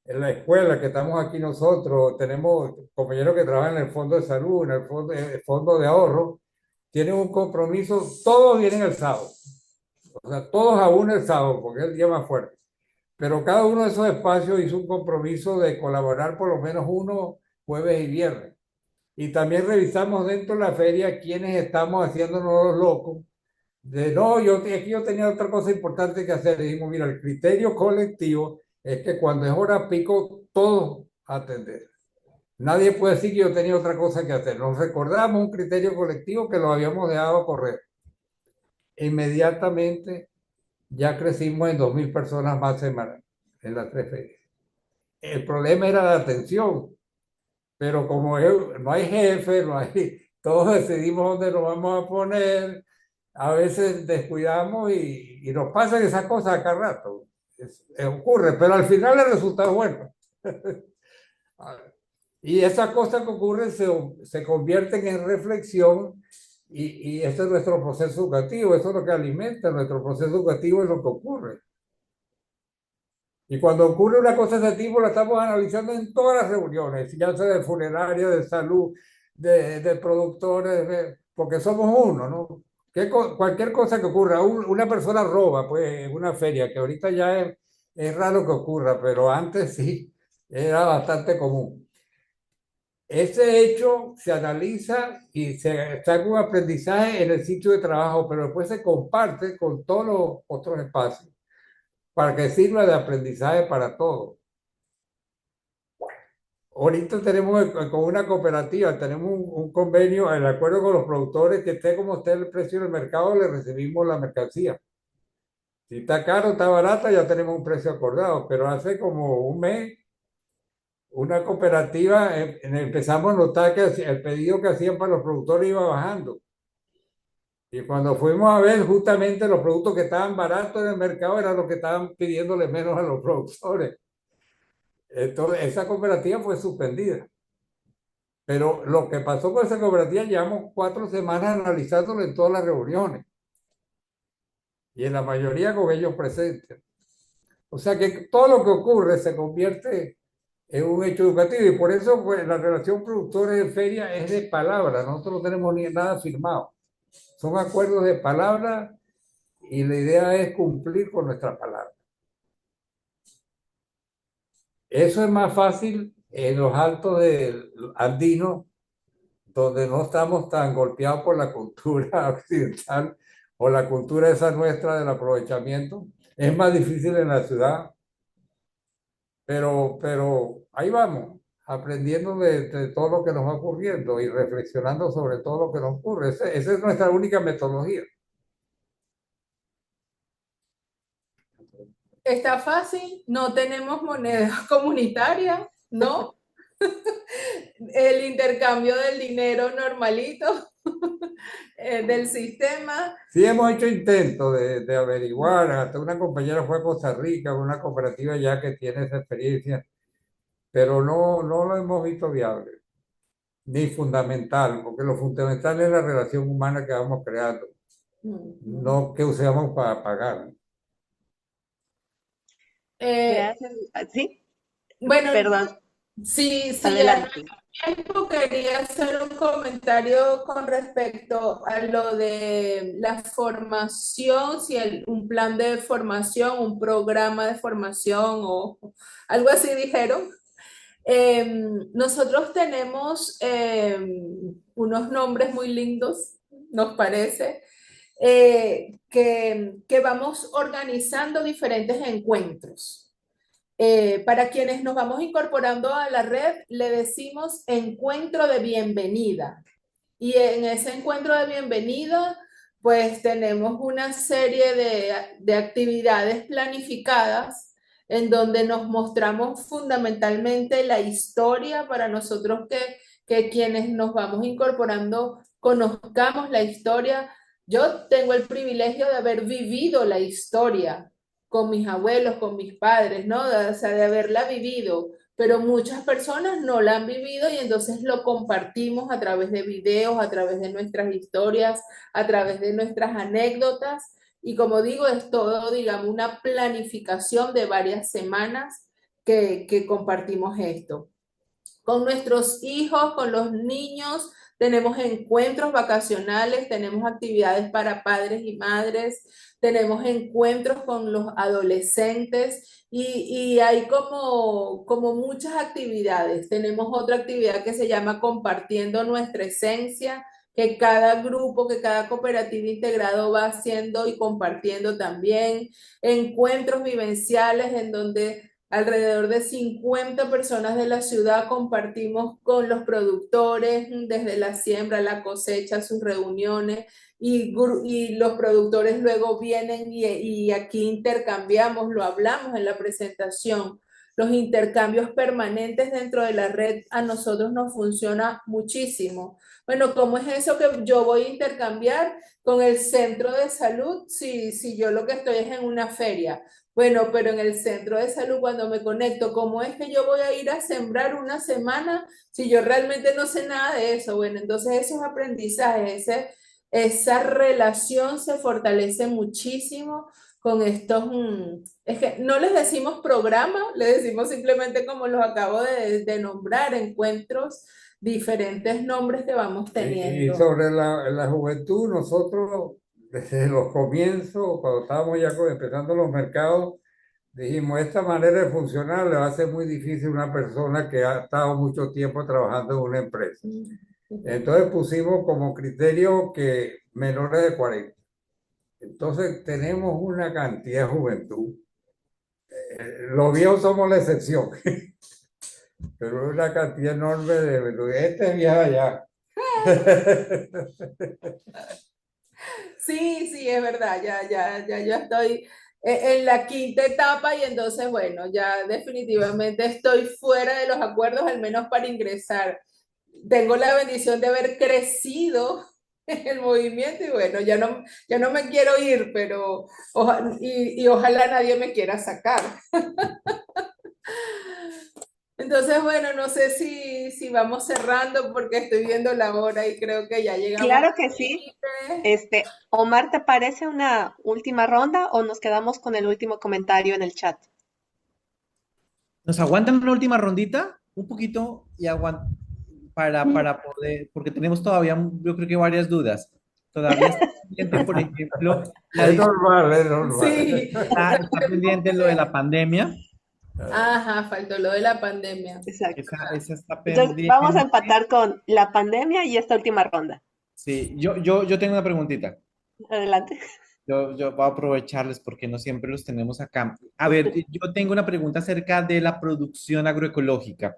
Speaker 2: en la escuela que estamos aquí nosotros, tenemos compañeros que trabajan en el fondo de salud, en el fondo de ahorro, tienen un compromiso, todos vienen el sábado, o sea, todos aún el sábado, porque es el día más fuerte. Pero cada uno de esos espacios hizo un compromiso de colaborar por lo menos uno jueves y viernes. Y también revisamos dentro de la feria quiénes estamos haciéndonos los locos. De no, aquí yo tenía otra cosa importante que hacer. Dijimos, mira, el criterio colectivo es que cuando es hora pico, todos atender. Nadie puede decir que yo tenía otra cosa que hacer. Nos recordamos un criterio colectivo que lo habíamos dejado correr. Inmediatamente ya crecimos en 2.000 personas más semanal en las 3 ferias. El problema era la atención, pero como no hay jefe, todos decidimos dónde nos vamos a poner, a veces descuidamos y nos pasan esas cosas acá rato. Ocurre, pero al final el resultado es bueno. Y esas cosas que ocurren se convierten en reflexión y ese es nuestro proceso educativo, eso es lo que alimenta nuestro proceso educativo, es lo que ocurre. Y cuando ocurre una cosa de ese tipo, la estamos analizando en todas las reuniones, ya sea de funeraria, de salud, de productores, porque somos uno, ¿no? Cualquier cosa que ocurra, una persona roba, pues, en una feria, que ahorita ya es raro que ocurra, pero antes sí, era bastante común. Ese hecho se analiza y se saca un aprendizaje en el sitio de trabajo, pero después se comparte con todos los otros espacios para que sirva de aprendizaje para todos. Ahorita tenemos con una cooperativa, tenemos un convenio, el acuerdo con los productores, que esté como esté el precio del mercado, le recibimos la mercancía. Si está caro, está barata, ya tenemos un precio acordado, pero hace como un mes, una cooperativa, empezamos a notar que el pedido que hacían para los productores iba bajando. Y cuando fuimos a ver, justamente los productos que estaban baratos en el mercado eran los que estaban pidiéndole menos a los productores. Entonces, esa cooperativa fue suspendida. Pero lo que pasó con esa cooperativa, llevamos 4 semanas analizándolo en todas las reuniones. Y en la mayoría con ellos presentes. O sea que todo lo que ocurre se convierte en un hecho educativo. Y por eso pues, la relación productores de feria es de palabra. Nosotros no tenemos ni nada firmado. Son acuerdos de palabra y la idea es cumplir con nuestra palabra. Eso es más fácil en los altos del andino, donde no estamos tan golpeados por la cultura occidental o la cultura esa nuestra del aprovechamiento. Es más difícil en la ciudad, pero ahí vamos, aprendiendo de todo lo que nos va ocurriendo y reflexionando sobre todo lo que nos ocurre. Esa es nuestra única metodología.
Speaker 3: Está fácil, no tenemos moneda comunitaria, ¿no? El intercambio del dinero normalito del sistema.
Speaker 2: Sí, hemos hecho intentos de averiguar, hasta una compañera fue a Costa Rica, una cooperativa ya que tiene esa experiencia, pero no lo hemos visto viable, ni fundamental, porque lo fundamental es la relación humana que vamos creando, no que usamos para pagar.
Speaker 4: Gracias. ¿Sí?
Speaker 3: Bueno,
Speaker 4: Perdón,
Speaker 3: sí,
Speaker 4: adelante.
Speaker 3: tiempo quería hacer un comentario con respecto a lo de la formación, si un plan de formación, un programa de formación o algo así dijeron. Nosotros tenemos unos nombres muy lindos, nos parece, que vamos organizando diferentes encuentros. Para quienes nos vamos incorporando a la red, le decimos encuentro de bienvenida. Y en ese encuentro de bienvenida, pues tenemos una serie de actividades planificadas en donde nos mostramos fundamentalmente la historia para nosotros que quienes nos vamos incorporando conozcamos la historia. Yo tengo el privilegio de haber vivido la historia con mis abuelos, con mis padres, ¿no? O sea, de haberla vivido, pero muchas personas no la han vivido y entonces lo compartimos a través de videos, a través de nuestras historias, a través de nuestras anécdotas. Y como digo, es todo, digamos, una planificación de varias semanas que compartimos esto con nuestros hijos, con los niños. Tenemos encuentros vacacionales, tenemos actividades para padres y madres, tenemos encuentros con los adolescentes y hay como muchas actividades. Tenemos otra actividad que se llama Compartiendo Nuestra Esencia, que cada grupo, que cada cooperativa integrado va haciendo y compartiendo también. Encuentros vivenciales en donde alrededor de 50 personas de la ciudad compartimos con los productores desde la siembra, la cosecha, sus reuniones y los productores luego vienen y aquí intercambiamos, lo hablamos en la presentación. Los intercambios permanentes dentro de la red a nosotros nos funciona muchísimo. Bueno, ¿cómo es eso que yo voy a intercambiar con el centro de salud si yo lo que estoy es en una feria? Bueno, pero en el centro de salud cuando me conecto, ¿cómo es que yo voy a ir a sembrar una semana si yo realmente no sé nada de eso? Bueno, entonces esos aprendizajes, esa relación se fortalece muchísimo con estos, es que no les decimos programa, les decimos simplemente como los acabo de nombrar, encuentros, diferentes nombres que vamos
Speaker 2: Y
Speaker 3: teniendo.
Speaker 2: sobre la juventud, nosotros desde los comienzos, cuando estábamos ya empezando los mercados, dijimos, esta manera de funcionar le va a ser muy difícil a una persona que ha estado mucho tiempo trabajando en una empresa. Entonces pusimos como criterio que menores de 40. Entonces tenemos una cantidad de juventud. Los viejos somos la excepción, pero una cantidad enorme de este vieja ya.
Speaker 3: Sí, sí, es verdad, ya yo estoy en la quinta etapa y entonces, bueno, ya definitivamente estoy fuera de los acuerdos, al menos para ingresar. Tengo la bendición de haber crecido en el movimiento y bueno, ya no me quiero ir, pero y ojalá nadie me quiera sacar. Entonces, bueno, no sé si vamos cerrando porque estoy viendo la hora y creo que ya llegamos
Speaker 4: Claro
Speaker 3: al
Speaker 4: que sí.
Speaker 3: límite.
Speaker 4: Omar, ¿te parece una última ronda o nos quedamos con el último comentario en el chat?
Speaker 1: ¿Nos aguantan una última rondita? Un poquito y para poder, porque tenemos todavía, yo creo que varias dudas. Todavía está pendiente, por ejemplo,
Speaker 2: Es normal, es normal.
Speaker 3: Sí,
Speaker 1: está pendiente lo de la pandemia.
Speaker 3: ajá, faltó lo de la pandemia.
Speaker 4: Exacto.
Speaker 1: Esa está
Speaker 4: Entonces, vamos a
Speaker 1: pendiente.
Speaker 4: empatar con la pandemia y esta última ronda.
Speaker 1: Sí, yo tengo una preguntita.
Speaker 4: Adelante.
Speaker 1: Yo voy a aprovecharles porque no siempre los tenemos acá. A ver, yo tengo una pregunta acerca de la producción agroecológica.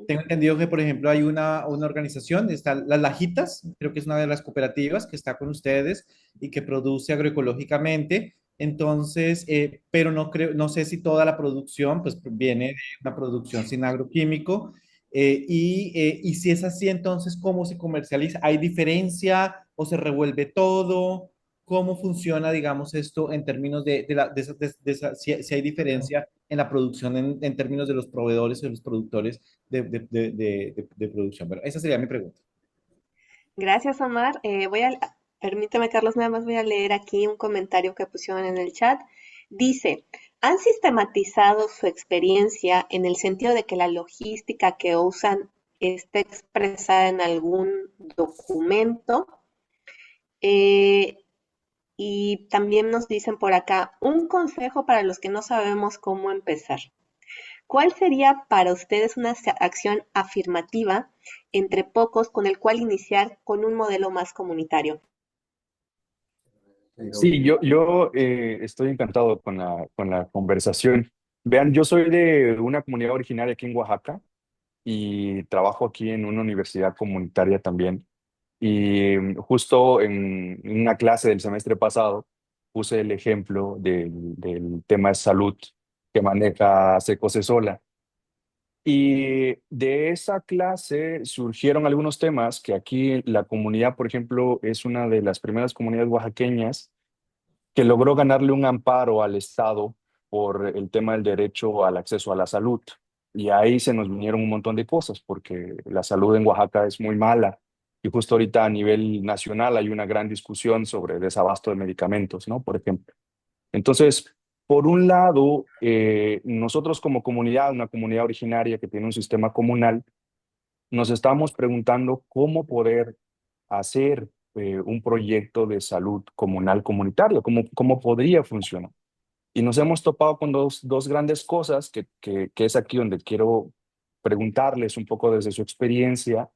Speaker 1: Tengo entendido que, por ejemplo, hay una organización, está Las Lajitas, creo que es una de las cooperativas que está con ustedes y que produce agroecológicamente. Entonces, pero no creo, no sé si toda la producción pues viene de una producción sin agroquímico. Y si es así, entonces, ¿cómo se comercializa? ¿Hay diferencia o se revuelve todo? ¿Cómo funciona, digamos, esto en términos si hay diferencia en la producción en términos de los proveedores o de los productores de producción? Bueno, esa sería mi pregunta.
Speaker 4: Gracias, Omar. Permíteme, Carlos, nada más voy a leer aquí un comentario que pusieron en el chat. Dice, ¿han sistematizado su experiencia en el sentido de que la logística que usan esté expresada en algún documento? Y también nos dicen por acá, un consejo para los que no sabemos cómo empezar. ¿Cuál sería para ustedes una acción afirmativa entre pocos con el cual iniciar con un modelo más comunitario?
Speaker 10: Sí, yo estoy encantado con la conversación. Vean, yo soy de una comunidad originaria aquí en Oaxaca y trabajo aquí en una universidad comunitaria también. Y justo en una clase del semestre pasado puse el ejemplo del tema de salud que maneja Secose Sola. Y de esa clase surgieron algunos temas que aquí la comunidad, por ejemplo, es una de las primeras comunidades oaxaqueñas que logró ganarle un amparo al Estado por el tema del derecho al acceso a la salud. Y ahí se nos vinieron un montón de cosas, porque la salud en Oaxaca es muy mala. Y justo ahorita a nivel nacional hay una gran discusión sobre desabasto de medicamentos, ¿no? Por ejemplo. Entonces, por un lado, nosotros como comunidad, una comunidad originaria que tiene un sistema comunal, nos estamos preguntando cómo poder hacer un proyecto de salud comunal comunitario, cómo podría funcionar. Y nos hemos topado con dos grandes cosas que es aquí donde quiero preguntarles un poco desde su experiencia.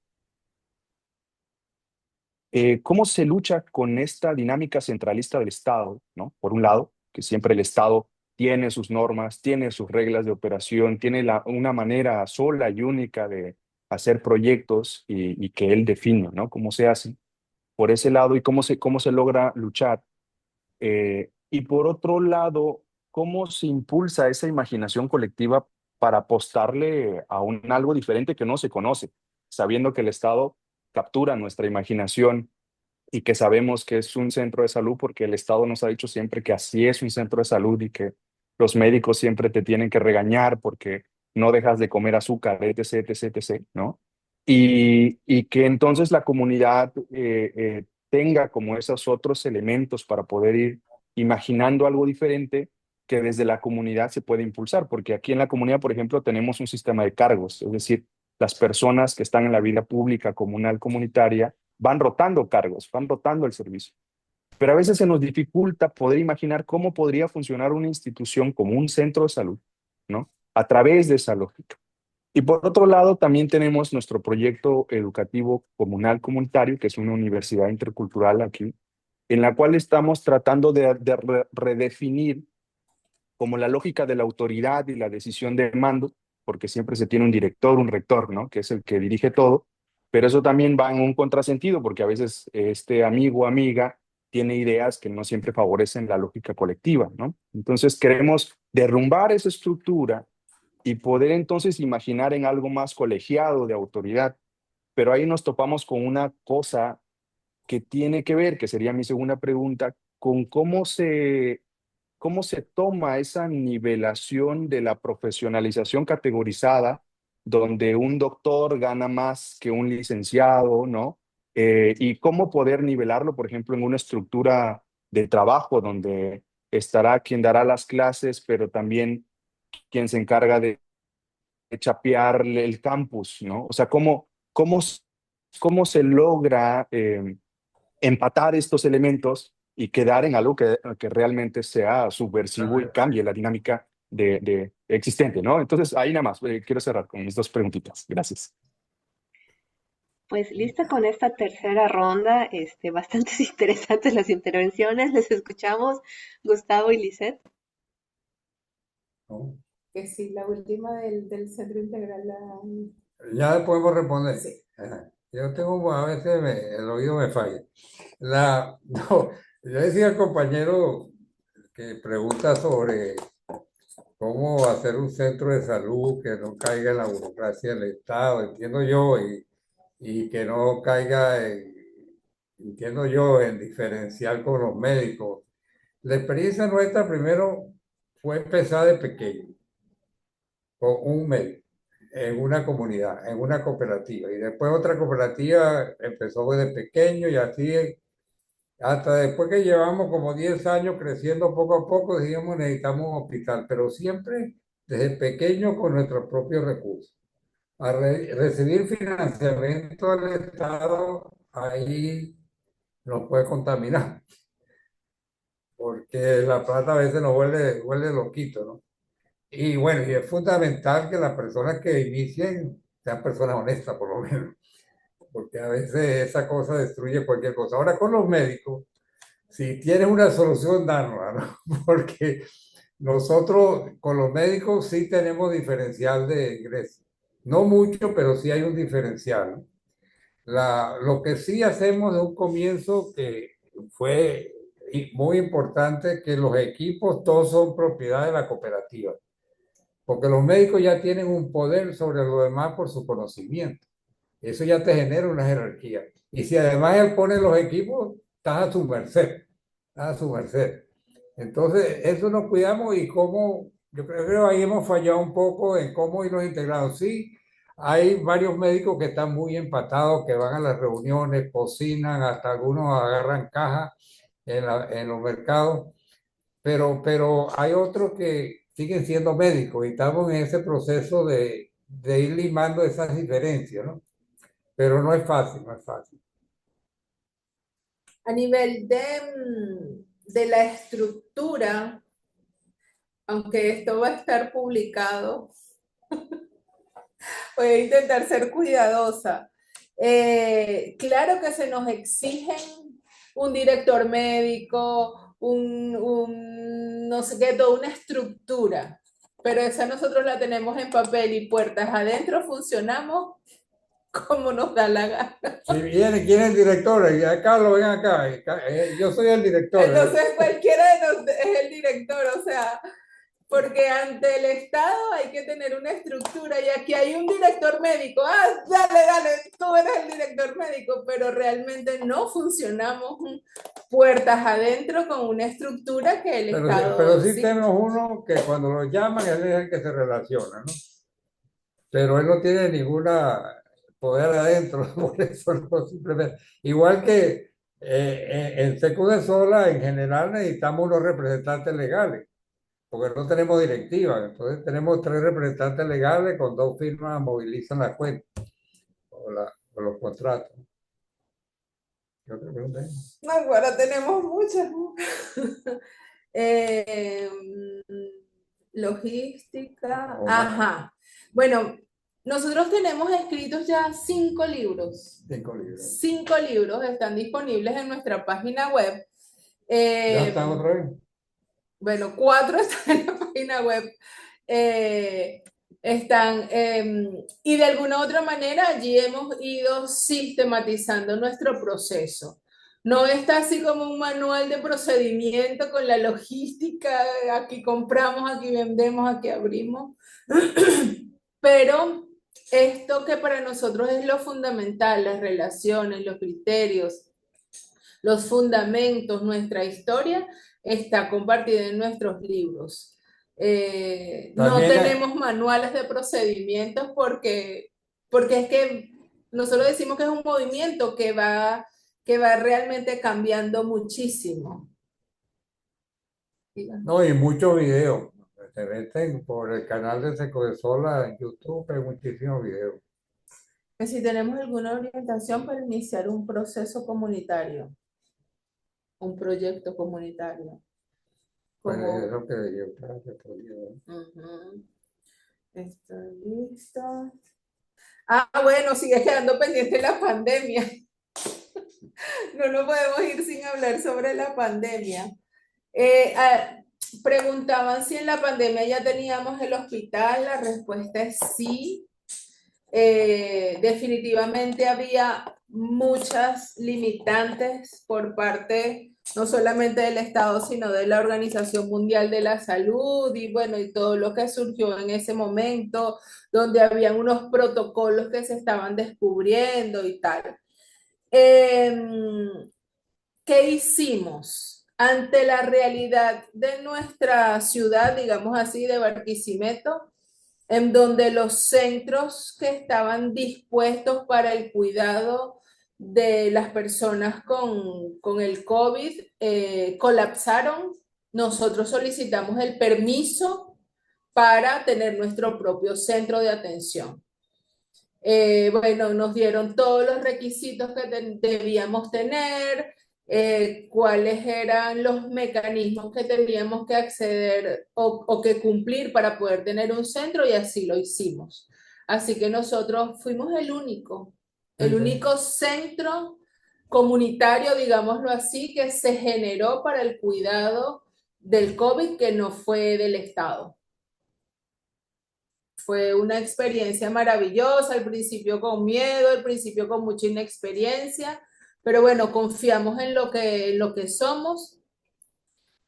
Speaker 10: ¿Cómo se lucha con esta dinámica centralista del Estado, ¿no? Por un lado, que siempre el Estado tiene sus normas, tiene sus reglas de operación, tiene una manera sola y única de hacer proyectos y que él define, ¿no? Cómo se hace por ese lado y cómo se logra luchar. Y por otro lado, ¿cómo se impulsa esa imaginación colectiva para apostarle a un algo diferente que no se conoce, sabiendo que el Estado captura nuestra imaginación y que sabemos que es un centro de salud porque el Estado nos ha dicho siempre que así es un centro de salud y que los médicos siempre te tienen que regañar porque no dejas de comer azúcar, etc., etc., etc., ¿no? Y que entonces la comunidad tenga como esos otros elementos para poder ir imaginando algo diferente que desde la comunidad se puede impulsar, porque aquí en la comunidad, por ejemplo, tenemos un sistema de cargos, es decir, las personas que están en la vida pública, comunal, comunitaria, van rotando cargos, van rotando el servicio. Pero a veces se nos dificulta poder imaginar cómo podría funcionar una institución como un centro de salud, ¿no? A través de esa lógica. Y por otro lado, también tenemos nuestro proyecto educativo comunal comunitario, que es una universidad intercultural aquí, en la cual estamos tratando de redefinir como la lógica de la autoridad y la decisión de mando, porque siempre se tiene un director, un rector, ¿no? Que es el que dirige todo, pero eso también va en un contrasentido, porque a veces este amigo o amiga tiene ideas que no siempre favorecen la lógica colectiva, ¿no? Entonces queremos derrumbar esa estructura y poder entonces imaginar en algo más colegiado de autoridad, pero ahí nos topamos con una cosa que tiene que ver, que sería mi segunda pregunta, con cómo se toma esa nivelación de la profesionalización categorizada, donde un doctor gana más que un licenciado, ¿no? Y cómo poder nivelarlo, por ejemplo, en una estructura de trabajo donde estará quien dará las clases, pero también quien se encarga de chapear el campus, ¿no? O sea, cómo se logra empatar estos elementos y quedar en algo que realmente sea subversivo y cambie la dinámica de existente, ¿no? Entonces, ahí nada más, quiero cerrar con mis dos preguntitas. Gracias.
Speaker 4: Pues lista con esta tercera ronda, bastantes interesantes las intervenciones. Les escuchamos, Gustavo y Lisette.
Speaker 2: ¿no?
Speaker 3: Que sí, la última del centro integral.
Speaker 2: Ya podemos responder.
Speaker 3: Sí.
Speaker 2: Ajá. Yo tengo, a veces el oído me falla. No, yo decía al compañero que pregunta sobre cómo hacer un centro de salud que no caiga en la burocracia del Estado, entiendo yo, y que no caiga entiendo yo, en diferenciar con los médicos. La experiencia nuestra primero fue empezar de pequeño, con un médico, en una comunidad, en una cooperativa, y después otra cooperativa empezó de pequeño y así hasta después que llevamos como 10 años creciendo poco a poco, dijimos necesitamos un hospital, pero siempre desde pequeño con nuestros propios recursos. A recibir financiamiento del Estado, ahí nos puede contaminar, porque la plata a veces nos vuelve loquito, ¿no? Y bueno, y es fundamental que las personas que inicien sean personas honestas, por lo menos, porque a veces esa cosa destruye cualquier cosa. Ahora con los médicos, si tienes una solución, dárnosla, ¿no? Porque nosotros con los médicos sí tenemos diferencial de ingreso. No mucho, pero sí hay un diferencial, ¿no? Lo que sí hacemos de un comienzo que fue muy importante, que los equipos todos son propiedad de la cooperativa, porque los médicos ya tienen un poder sobre los demás por su conocimiento. Eso ya te genera una jerarquía. Y si además él pone los equipos, estás a su merced, estás a su merced. Entonces, eso nos cuidamos y cómo yo creo que ahí hemos fallado un poco en cómo irnos integrados. Sí, hay varios médicos que están muy empatados, que van a las reuniones, cocinan, hasta algunos agarran cajas en los mercados, pero hay otros que siguen siendo médicos y estamos en ese proceso de ir limando esas diferencias, ¿no? Pero no es fácil, no es fácil.
Speaker 3: A nivel de la estructura, aunque esto va a estar publicado, voy a intentar ser cuidadosa. Claro que se nos exigen un director médico, no sé qué, toda una estructura, pero esa nosotros la tenemos en papel y puertas adentro funcionamos como nos da la gana.
Speaker 2: Si viene, ¿quién es el director? Y acá lo ven acá. Yo soy el director.
Speaker 3: Entonces cualquiera de nosotros es el director, o sea, porque ante el Estado hay que tener una estructura y aquí hay un director médico. Ah, dale, tú eres el director médico, pero realmente no funcionamos puertas adentro con una estructura que el Estado
Speaker 2: Pero sí
Speaker 3: exige.
Speaker 2: tenemos uno que cuando lo llaman él es el que se relaciona, ¿no? Pero él no tiene ninguna poder adentro, por eso no simplemente. Igual que en Secu de Sola, en general necesitamos unos representantes legales, porque no tenemos directiva. Entonces tenemos 3 representantes legales con 2 firmas movilizan la cuenta o los contratos. Yo creo que no tenemos.
Speaker 3: No, ahora tenemos muchas. Eh, logística. Ajá. Bueno, nosotros tenemos escritos ya 5 libros.
Speaker 2: 5 libros.
Speaker 3: 5 libros están disponibles en nuestra página web.
Speaker 2: ¿Ya están otra vez?
Speaker 3: Bueno, 4 están en la página web. Y de alguna u otra manera allí hemos ido sistematizando nuestro proceso. No está así como un manual de procedimiento con la logística, aquí compramos, aquí vendemos, aquí abrimos, pero esto que para nosotros es lo fundamental, las relaciones, los criterios, los fundamentos, nuestra historia, está compartida en nuestros libros. No tenemos manuales de procedimientos porque es que nosotros decimos que es un movimiento que va realmente cambiando muchísimo.
Speaker 2: No, y muchos videos. Se meten por el canal de Seco de Sola en YouTube, hay muchísimos videos.
Speaker 3: Que si tenemos alguna orientación para iniciar un proceso comunitario, un proyecto comunitario.
Speaker 2: Bueno, es lo que yo creo que podría.
Speaker 3: Estoy lista. Ah, bueno, sigue quedando pendiente la pandemia. No nos podemos ir sin hablar sobre la pandemia. Preguntaban si en la pandemia ya teníamos el hospital. La respuesta es sí. Definitivamente había muchas limitantes por parte no solamente del Estado, sino de la Organización Mundial de la Salud y bueno, y todo lo que surgió en ese momento, donde habían unos protocolos que se estaban descubriendo y tal. ¿Qué hicimos? Ante la realidad de nuestra ciudad, digamos así, de Barquisimeto, en donde los centros que estaban dispuestos para el cuidado de las personas con el COVID colapsaron, nosotros solicitamos el permiso para tener nuestro propio centro de atención. Bueno, nos dieron todos los requisitos que debíamos tener, cuáles eran los mecanismos que teníamos que acceder o que cumplir para poder tener un centro y así lo hicimos. Así que nosotros fuimos el único centro comunitario, digámoslo así, que se generó para el cuidado del COVID que no fue del Estado. Fue una experiencia maravillosa, al principio con miedo, al principio con mucha inexperiencia, pero bueno, confiamos en lo que somos.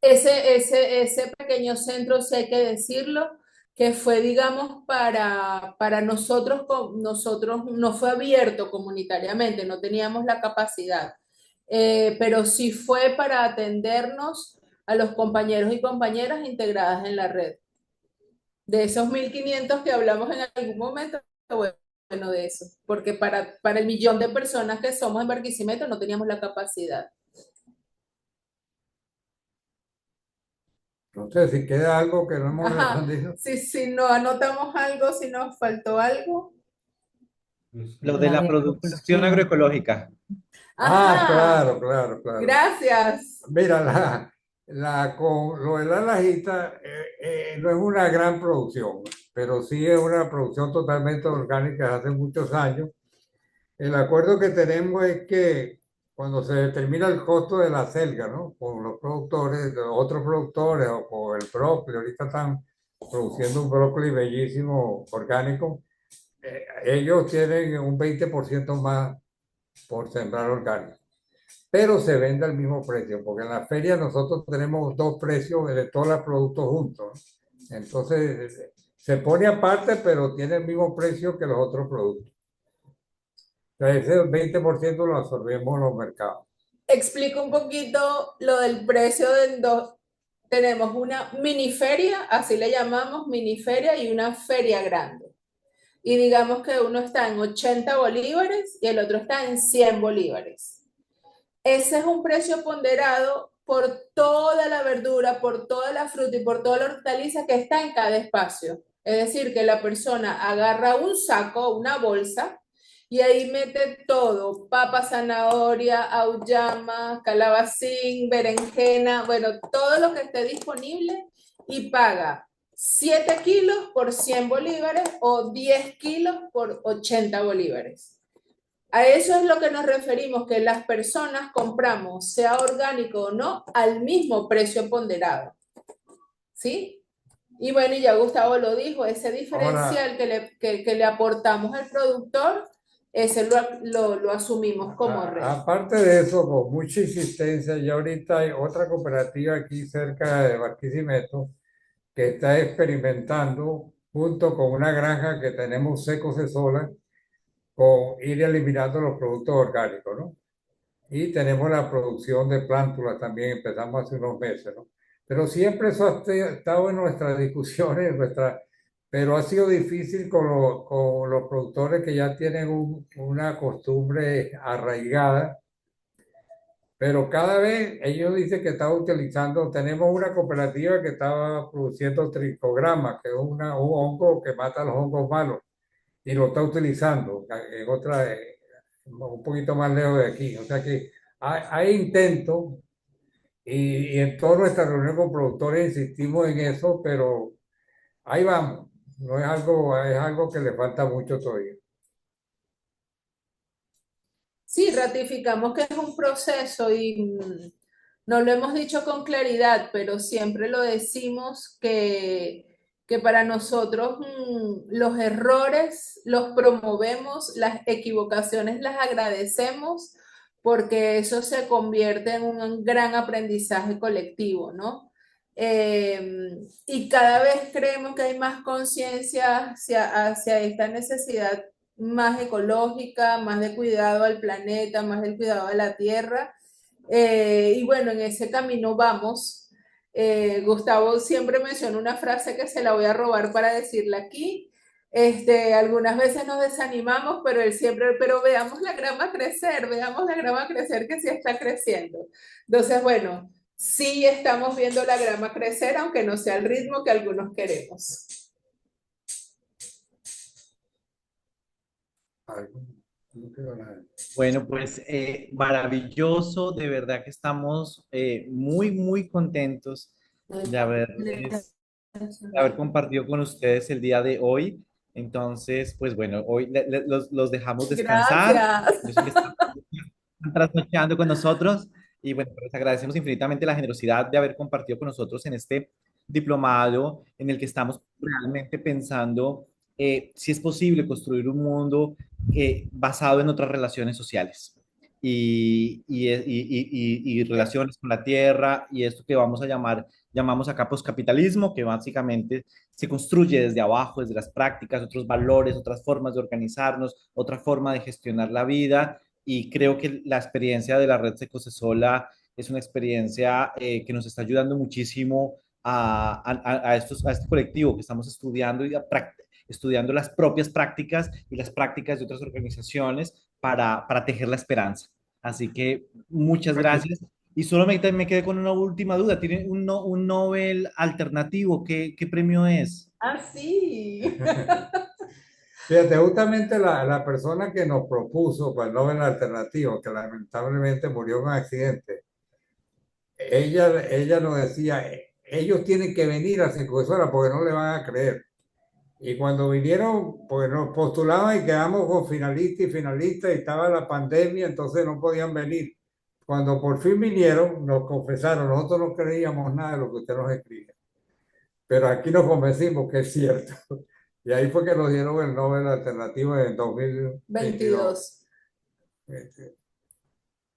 Speaker 3: Ese pequeño centro, sí hay que decirlo, que fue, digamos, para nosotros no fue abierto comunitariamente, no teníamos la capacidad, pero sí fue para atendernos a los compañeros y compañeras integradas en la red. De esos 1.500 que hablamos en algún momento, bueno, de eso, porque para el millón de personas que somos en Barquisimeto no teníamos la capacidad.
Speaker 2: No sé si queda algo que no hemos
Speaker 3: Ajá,
Speaker 2: respondido.
Speaker 3: si no anotamos algo, si nos faltó algo.
Speaker 1: Lo de
Speaker 7: La
Speaker 1: la
Speaker 7: de
Speaker 1: producción
Speaker 7: agroecología.
Speaker 1: agroecológica.
Speaker 2: Ah,
Speaker 3: Ajá,
Speaker 2: claro, claro, claro.
Speaker 3: gracias.
Speaker 2: Mira, con lo de la lajita no es una gran producción, pero sí es una producción totalmente orgánica desde hace muchos años. El acuerdo que tenemos es que cuando se determina el costo de la selga, ¿no? Con los productores, los otros productores o con el brócoli, ahorita están produciendo un brócoli bellísimo orgánico, ellos tienen un 20% más por sembrar orgánico, pero se vende al mismo precio, porque en la feria nosotros tenemos dos precios de todos los productos juntos, ¿no? Entonces se pone aparte, pero tiene el mismo precio que los otros productos. Entonces ese 20% lo absorbemos en los mercados.
Speaker 3: Explico un poquito lo del precio de dos. Tenemos una mini feria, así le llamamos mini feria, y una feria grande. Y digamos que uno está en 80 bolívares y el otro está en 100 bolívares. Ese es un precio ponderado por toda la verdura, por toda la fruta y por toda la hortaliza que está en cada espacio. Es decir, que la persona agarra un saco, una bolsa, y ahí mete todo: papa, zanahoria, auyama, calabacín, berenjena, bueno, todo lo que esté disponible, y paga 7 kilos por 100 bolívares o 10 kilos por 80 bolívares. A eso es lo que nos referimos, que las personas compramos, sea orgánico o no, al mismo precio ponderado. ¿Sí? Y bueno, y ya Gustavo lo dijo, ese
Speaker 2: Ahora,
Speaker 3: diferencial que le aportamos al productor, ese lo asumimos como red.
Speaker 2: aparte de eso, con mucha insistencia, ya ahorita hay otra cooperativa aquí cerca de Barquisimeto que está experimentando junto con una granja que tenemos secos de sola con ir eliminando los productos orgánicos, ¿no? Y tenemos la producción de plántulas también, empezamos hace unos meses, ¿no? Pero siempre eso ha estado en nuestras discusiones, pero ha sido difícil con los productores que ya tienen una costumbre arraigada, pero cada vez ellos dicen que están utilizando, tenemos una cooperativa que estaba produciendo tricogramas, que es un hongo que mata los hongos malos, y lo está utilizando en otra, un poquito más lejos de aquí. O sea que hay intentos y en toda nuestra reunión con productores insistimos en eso, pero ahí vamos. No es algo que le falta mucho todavía.
Speaker 3: Sí, ratificamos que es un proceso y no lo hemos dicho con claridad, pero siempre lo decimos que para nosotros los errores los promovemos, las equivocaciones las agradecemos, porque eso se convierte en un gran aprendizaje colectivo, ¿no? Y cada vez creemos que hay más conciencia hacia esta necesidad más ecológica, más de cuidado al planeta, más del cuidado de la tierra. Y bueno, en ese camino vamos. Gustavo siempre menciona una frase que se la voy a robar para decirla aquí. Algunas veces nos desanimamos, pero él siempre, pero veamos la grama crecer que sí está creciendo. Entonces, bueno, sí estamos viendo la grama crecer, aunque no sea el ritmo que algunos queremos.
Speaker 2: No quedó nada.
Speaker 1: Bueno, pues maravilloso, de verdad que estamos muy, muy contentos de haber compartido con ustedes el día de hoy. Entonces, pues bueno, hoy los dejamos descansar.
Speaker 3: Gracias.
Speaker 1: Yo sé que están trasnochando con nosotros y bueno, les agradecemos infinitamente la generosidad de haber compartido con nosotros en este diplomado en el que estamos realmente pensando si es posible construir un mundo basado en otras relaciones sociales y relaciones con la tierra y esto que llamamos acá poscapitalismo, que básicamente se construye desde abajo, desde las prácticas, otros valores, otras formas de organizarnos, otra forma de gestionar la vida. Y creo que la experiencia de la red Secosesola es una experiencia que nos está ayudando muchísimo a este colectivo que estamos estudiando estudiando las propias prácticas y las prácticas de otras organizaciones para tejer la esperanza. Así que muchas gracias. Y solo me quedé con una última duda. ¿Tiene un Nobel alternativo? ¿Qué premio es?
Speaker 3: Ah, sí.
Speaker 2: Fíjate, justamente la persona que nos propuso para el Nobel Alternativo, que lamentablemente murió en un accidente, ella nos decía, ellos tienen que venir a Circunscripción porque no le van a creer. Y cuando vinieron, pues nos postulaban y quedamos con finalistas y finalistas y estaba la pandemia, entonces no podían venir. Cuando por fin vinieron, nos confesaron, nosotros no creíamos nada de lo que usted nos escribe, pero aquí nos convencimos que es cierto. Y ahí fue que nos dieron el Nobel Alternativo en 2022.
Speaker 3: 22.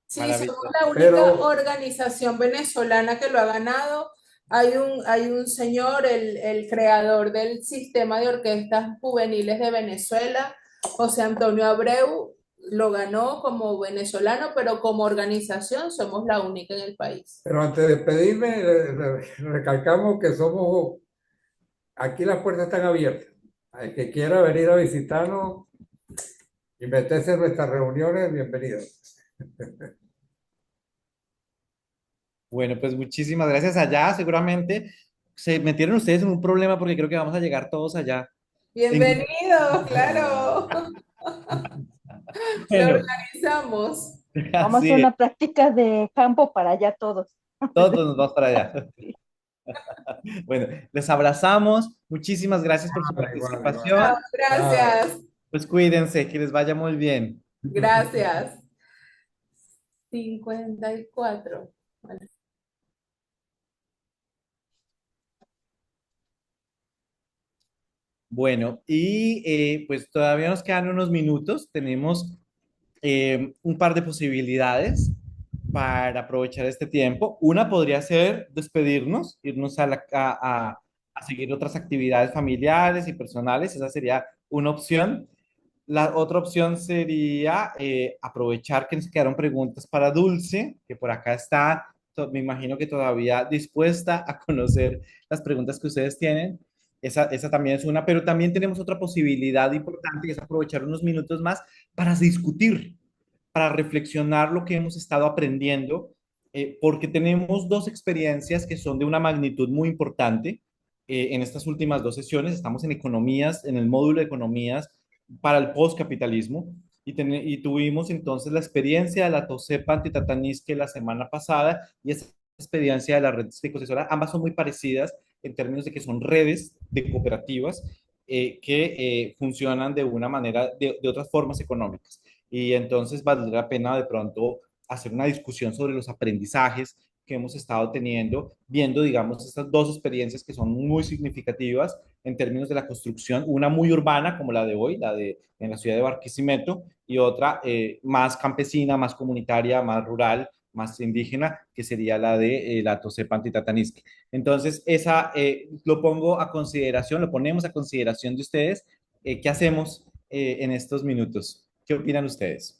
Speaker 3: Sí, somos
Speaker 1: Maravilloso.
Speaker 3: la única
Speaker 2: Pero,
Speaker 3: organización venezolana que lo ha ganado. Hay un señor, el creador del sistema de orquestas juveniles de Venezuela, José Antonio Abreu, lo ganó como venezolano, pero como organización somos la única en el país.
Speaker 2: pero antes de despedirme, recalcamos que somos, aquí las puertas están abiertas. Al que quiera venir a visitarnos y meterse en nuestras reuniones, bienvenido.
Speaker 1: Bueno, pues muchísimas gracias allá. Seguramente se metieron ustedes en un problema porque creo que vamos a llegar todos allá.
Speaker 3: Bienvenido, claro. Lo
Speaker 9: Bueno,
Speaker 3: organizamos.
Speaker 11: Vamos a hacer
Speaker 1: Así es,
Speaker 11: una práctica de campo para allá todos.
Speaker 1: todos nos vamos para allá. Bueno, les abrazamos. Muchísimas gracias por su
Speaker 2: Igual, igual.
Speaker 3: Chao,
Speaker 1: participación.
Speaker 3: gracias.
Speaker 1: Pues cuídense, que les vaya muy bien.
Speaker 3: Gracias. 54.
Speaker 1: Bueno, y pues todavía nos quedan unos minutos. Tenemos un par de posibilidades para aprovechar este tiempo. Una podría ser despedirnos, irnos a seguir otras actividades familiares y personales. Esa sería una opción. La otra opción sería aprovechar que nos quedaron preguntas para Dulce, que por acá está, me imagino que todavía dispuesta a conocer las preguntas que ustedes tienen. Esa también es una, pero también tenemos otra posibilidad importante, que es aprovechar unos minutos más para discutir, para reflexionar lo que hemos estado aprendiendo, porque tenemos dos experiencias que son de una magnitud muy importante. En estas últimas dos sesiones estamos en economías, en el módulo de economías para el postcapitalismo, y tuvimos entonces la experiencia de la TOCEPA antitatanisque la semana pasada y esa experiencia de la red ecosexual. Ambas son muy parecidas en términos de que son redes de cooperativas que funcionan de una manera, de otras formas económicas. Y entonces valdría la pena de pronto hacer una discusión sobre los aprendizajes que hemos estado teniendo, viendo, digamos, estas dos experiencias que son muy significativas en términos de la construcción, una muy urbana como la de hoy, la de en la ciudad de Barquisimeto, y otra más campesina, más comunitaria, más rural, más indígena, que sería la de la Tocepa antitatanisque. Entonces, esa lo pongo a consideración, lo ponemos a consideración de ustedes. ¿Qué hacemos en estos minutos? ¿Qué opinan ustedes?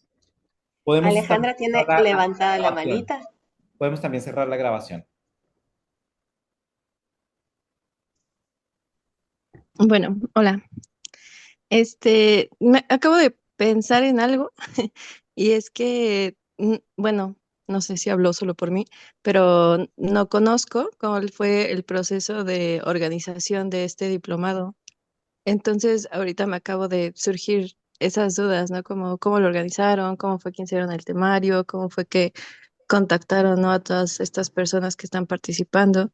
Speaker 1: Podemos también
Speaker 4: Alejandra tiene
Speaker 1: cerrar
Speaker 4: levantada
Speaker 1: la
Speaker 4: la
Speaker 1: grabación.
Speaker 4: manita.
Speaker 1: Podemos también cerrar la grabación.
Speaker 12: Bueno, hola. Me acabo de pensar en algo y es que, bueno, no sé si habló solo por mí, pero no conozco cuál fue el proceso de organización de este diplomado. Entonces, ahorita me acabo de surgir esas dudas, ¿no? Como cómo lo organizaron, cómo fue que hicieron el temario, cómo fue que contactaron, ¿no? A todas estas personas que están participando.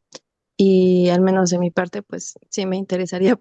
Speaker 12: Y al menos de mi parte, pues sí me interesaría